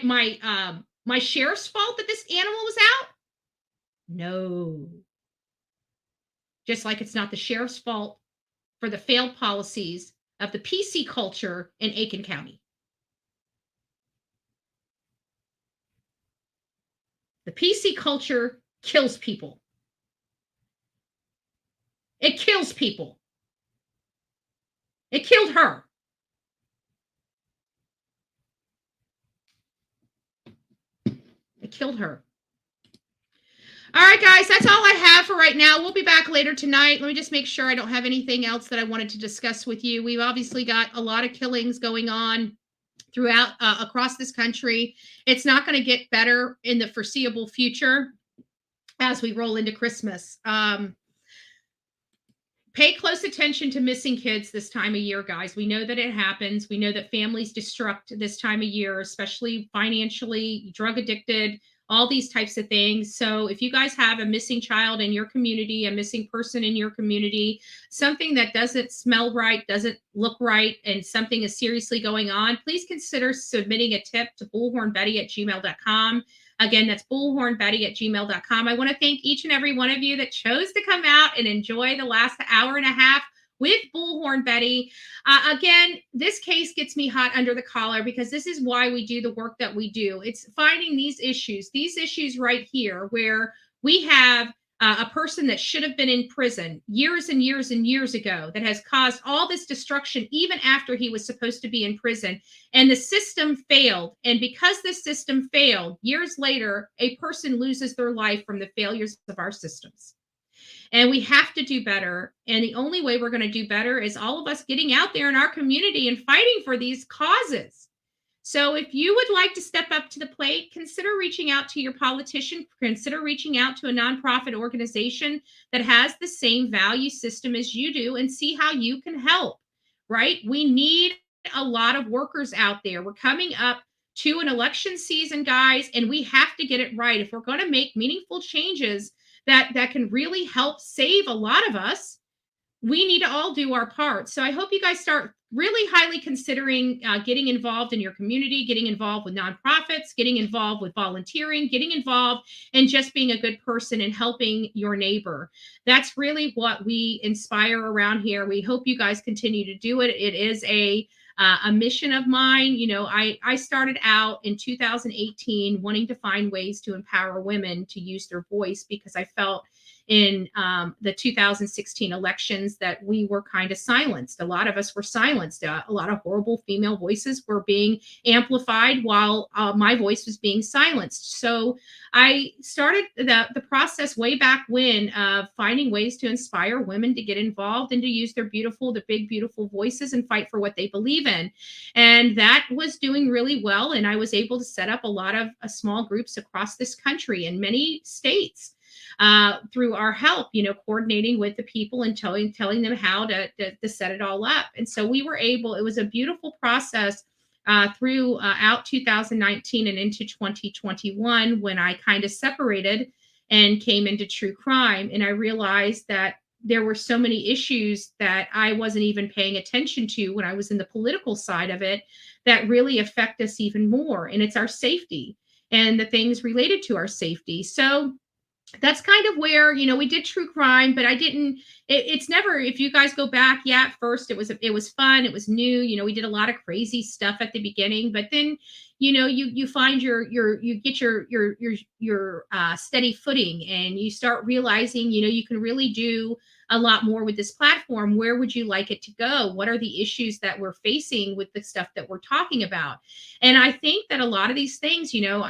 sheriff's fault that this animal was out? No. Just like it's not the sheriff's fault for the failed policies of the PC culture in Aiken County. The PC culture kills people. It kills people. It killed her. It killed her. All right, guys, that's all I have for right now. We'll be back later tonight. Let me just make sure I don't have anything else that I wanted to discuss with you. We've obviously got a lot of killings going on throughout across this country. It's not going to get better in the foreseeable future as we roll into Christmas. Pay close attention to missing kids this time of year, guys. We know that it happens. We know that families destruct this time of year, especially financially, drug addicted, all these types of things. So if you guys have a missing child in your community, a missing person in your community, something that doesn't smell right, doesn't look right, and something is seriously going on, please consider submitting a tip to bullhornbetty@gmail.com. Again, that's bullhornbetty@gmail.com. I want to thank each and every one of you that chose to come out and enjoy the last hour and a half with Bullhorn Betty. Again, this case gets me hot under the collar because this is why we do the work that we do. It's finding these issues right here where we have a person that should have been in prison years and years and years ago that has caused all this destruction even after he was supposed to be in prison. And the system failed. And because the system failed, years later, a person loses their life from the failures of our systems. And we have to do better. And the only way we're going to do better is all of us getting out there in our community and fighting for these causes. So if you would like to step up to the plate, consider reaching out to your politician, consider reaching out to a nonprofit organization that has the same value system as you do and see how you can help, right? We need a lot of workers out there. We're coming up to an election season, guys, and we have to get it right. If we're going to make meaningful changes that can really help save a lot of us, we need to all do our part. So I hope you guys start really highly considering getting involved in your community, getting involved with nonprofits, getting involved with volunteering, getting involved and just being a good person and helping your neighbor. That's really what we inspire around here. We hope you guys continue to do it. It is a mission of mine. You know, I started out in 2018 wanting to find ways to empower women to use their voice because I felt in the 2016 elections that we were kind of silenced. A lot of us were silenced. A lot of horrible female voices were being amplified while my voice was being silenced. So I started the process way back when of finding ways to inspire women to get involved and to use their big, beautiful voices and fight for what they believe in. And that was doing really well. And I was able to set up a lot of small groups across this country in many states. Through our help, you know, coordinating with the people and telling them how to set it all up. And so we were able, it was a beautiful process throughout 2019 and into 2021 when I kind of separated and came into true crime. And I realized that there were so many issues that I wasn't even paying attention to when I was in the political side of it that really affect us even more. And it's our safety and the things related to our safety. So that's kind of where, you know, we did true crime, but it's never, if you guys go back, at first it was fun. It was new. You know, we did a lot of crazy stuff at the beginning, but then, you know, you find you get your steady footing and you start realizing, you know, you can really do a lot more with this platform. Where would you like it to go? What are the issues that we're facing with the stuff that we're talking about? And I think that a lot of these things, you know,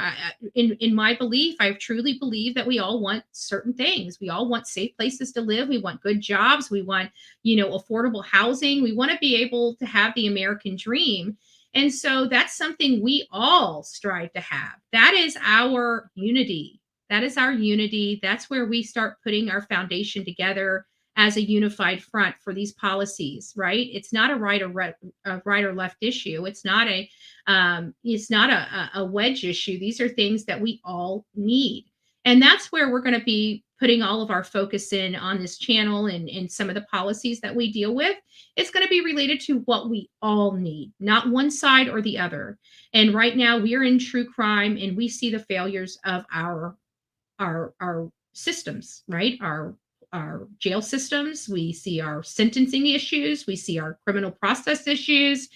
in my belief, I truly believe that we all want certain things. We all want safe places to live. We want good jobs. We want, you know, affordable housing. We want to be able to have the American dream. And so that's something we all strive to have. That is our unity. That is our unity. That's where we start putting our foundation together as a unified front for these policies, right? It's not a right or left issue. It's not a wedge issue. These are things that we all need. And that's where we're going to be putting all of our focus in on this channel and some of the policies that we deal with. It's going to be related to what we all need, not one side or the other. And right now we are in true crime and we see the failures of our systems, right? Our jail systems, we see our sentencing issues, we see our criminal process issues.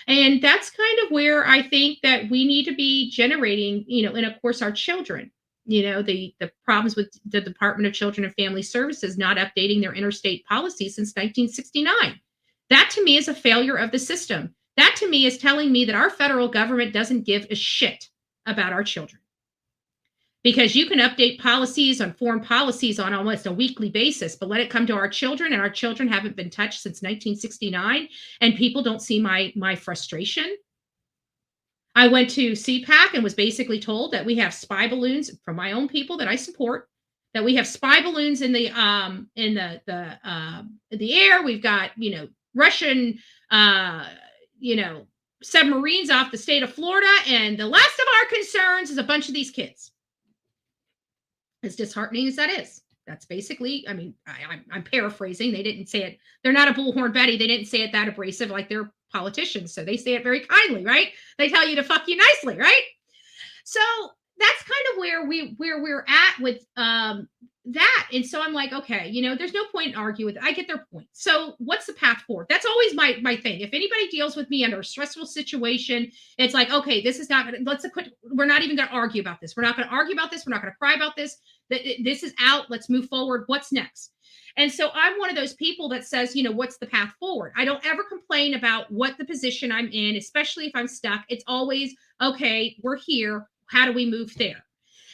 And that's kind of where I think that we need to be generating, you know, and of course our children, you know, the problems with the Department of Children and Family Services not updating their interstate policy since 1969. That to me is a failure of the system. That to me is telling me that our federal government doesn't give a shit about our children. Because you can update policies on foreign policies on almost a weekly basis, but let it come to our children, and our children haven't been touched since 1969, and people don't see my frustration. I went to CPAC and was basically told that we have spy balloons from my own people that I support, that we have spy balloons in the air. We've got, you know, Russian, you know, submarines off the state of Florida, and the last of our concerns is a bunch of these kids. As disheartening as that is, that's basically, I mean, I'm paraphrasing. They didn't say it. They're not a Bullhorn Betty. They didn't say it that abrasive like they're politicians. So they say it very kindly, right? They tell you to fuck you nicely, right? So that's kind of where we're at with that. And so I'm like, okay, there's no point in arguing with it. I get their point. So what's the path forward? That's always my thing. If anybody deals with me under a stressful situation, it's like, okay, this is not gonna, we're not even gonna argue about this. We're not gonna argue about this. We're not gonna cry about this. This is out. Let's move forward. What's next? And so I'm one of those people that says, what's the path forward? I don't ever complain about what the position I'm in, especially if I'm stuck. It's always, okay, we're here. How do we move there?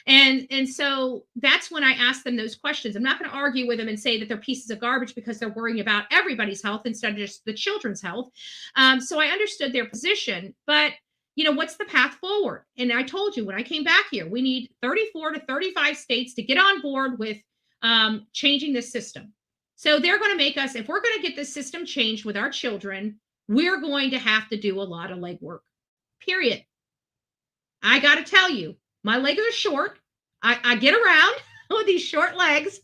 And so that's when I ask them those questions. I'm not going to argue with them and say that they're pieces of garbage because they're worrying about everybody's health instead of just the children's health. So I understood their position, but what's the path forward? And I told you when I came back here, we need 34 to 35 states to get on board with changing this system. So they're going to make us, if we're going to get this system changed with our children, we're going to have to do a lot of legwork, period. I got to tell you, my legs are short. I get around with these short legs,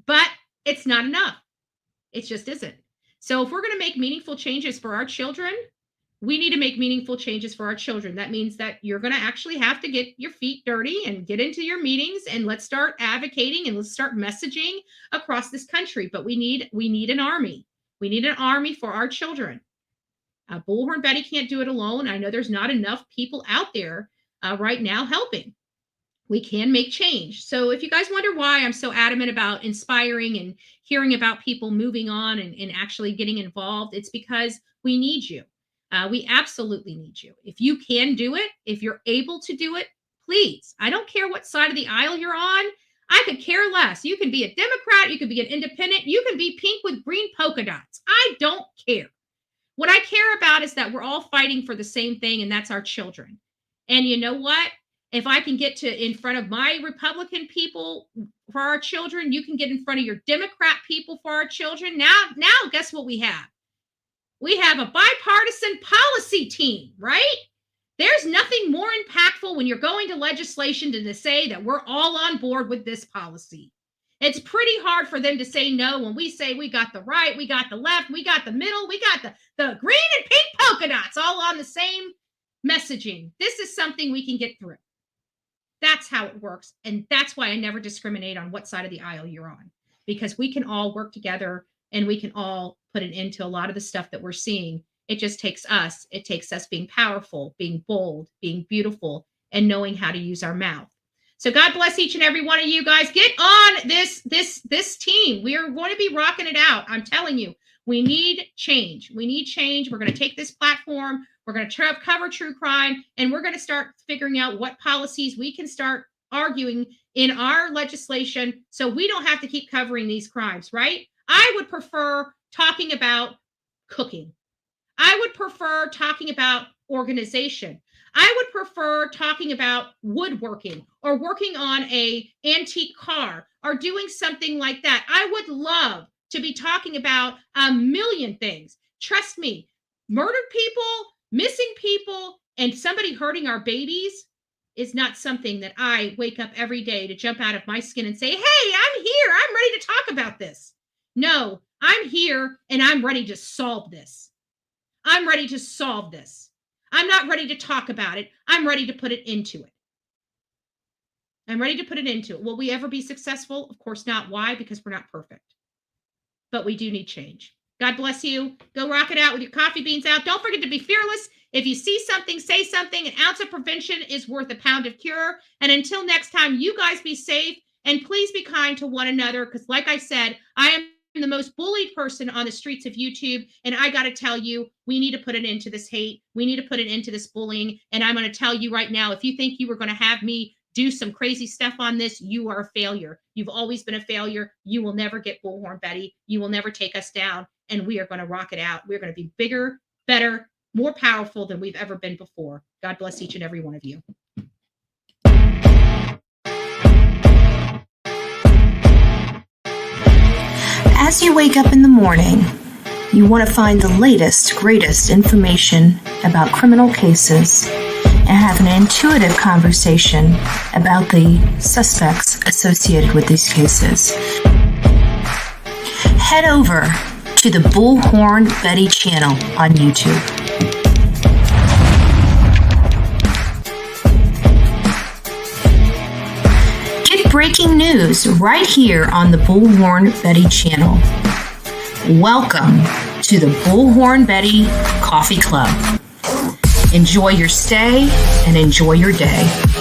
but it's not enough. It just isn't. So if we're going to make meaningful changes for our children, we need to make meaningful changes for our children. That means that you're going to actually have to get your feet dirty and get into your meetings, and let's start advocating and let's start messaging across this country. But we need an army. We need an army for our children. Bullhorn Betty can't do it alone. I know there's not enough people out there right now helping. We can make change. So if you guys wonder why I'm so adamant about inspiring and hearing about people moving on and actually getting involved, it's because we need you. We absolutely need you. If you can do it, if you're able to do it, please. I don't care what side of the aisle you're on. I could care less. You can be a Democrat. You can be an independent. You can be pink with green polka dots. I don't care. What I care about is that we're all fighting for the same thing, and that's our children. And you know what? If I can get in front of my Republican people for our children, you can get in front of your Democrat people for our children. Now, guess what we have? We have a bipartisan policy team, right? There's nothing more impactful when you're going to legislation than to say that we're all on board with this policy. It's pretty hard for them to say no when we say we got the right, we got the left, we got the middle, we got the green and pink polka dots all on the same messaging. This is something we can get through. That's how it works. And that's why I never discriminate on what side of the aisle you're on, because we can all work together and we can all put an end to a lot of the stuff that we're seeing. It just takes us. It takes us being powerful, being bold, being beautiful, and knowing how to use our mouth. So God bless each and every one of you guys. Get on this team. We are going to be rocking it out. I'm telling you, we need change. We need change. We're going to take this platform. We're going to cover true crime, and we're going to start figuring out what policies we can start arguing in our legislation so we don't have to keep covering these crimes, right? I would prefer talking about cooking. I would prefer talking about organization. I would prefer talking about woodworking or working on an antique car or doing something like that. I would love to be talking about a million things. Trust me, murdered people, missing people, and somebody hurting our babies is not something that I wake up every day to jump out of my skin and say, hey, I'm here. I'm ready to talk about this. No, I'm here and I'm ready to solve this. I'm ready to solve this. I'm not ready to talk about it. I'm ready to put it into it. I'm ready to put it into it. Will we ever be successful? Of course not. Why? Because we're not perfect. But we do need change. God bless you. Go rock it out with your coffee beans out. Don't forget to be fearless. If you see something, say something. An ounce of prevention is worth a pound of cure. And until next time, you guys be safe and please be kind to one another. Because like I said, I am the most bullied person on the streets of YouTube. And I got to tell you, we need to put an end to this hate. We need to put an end to this bullying. And I'm going to tell you right now, if you think you were going to have me do some crazy stuff on this, you are a failure. You've always been a failure. You will never get Bullhorn Betty. You will never take us down. And we are going to rock it out. We're going to be bigger, better, more powerful than we've ever been before. God bless each and every one of you. As you wake up in the morning, you want to find the latest, greatest information about criminal cases and have an intuitive conversation about the suspects associated with these cases. Head over to the Bullhorn Betty channel on YouTube. breaking news right here on the Bullhorn Betty channel. Welcome to the Bullhorn Betty Coffee Club. Enjoy your stay and enjoy your day.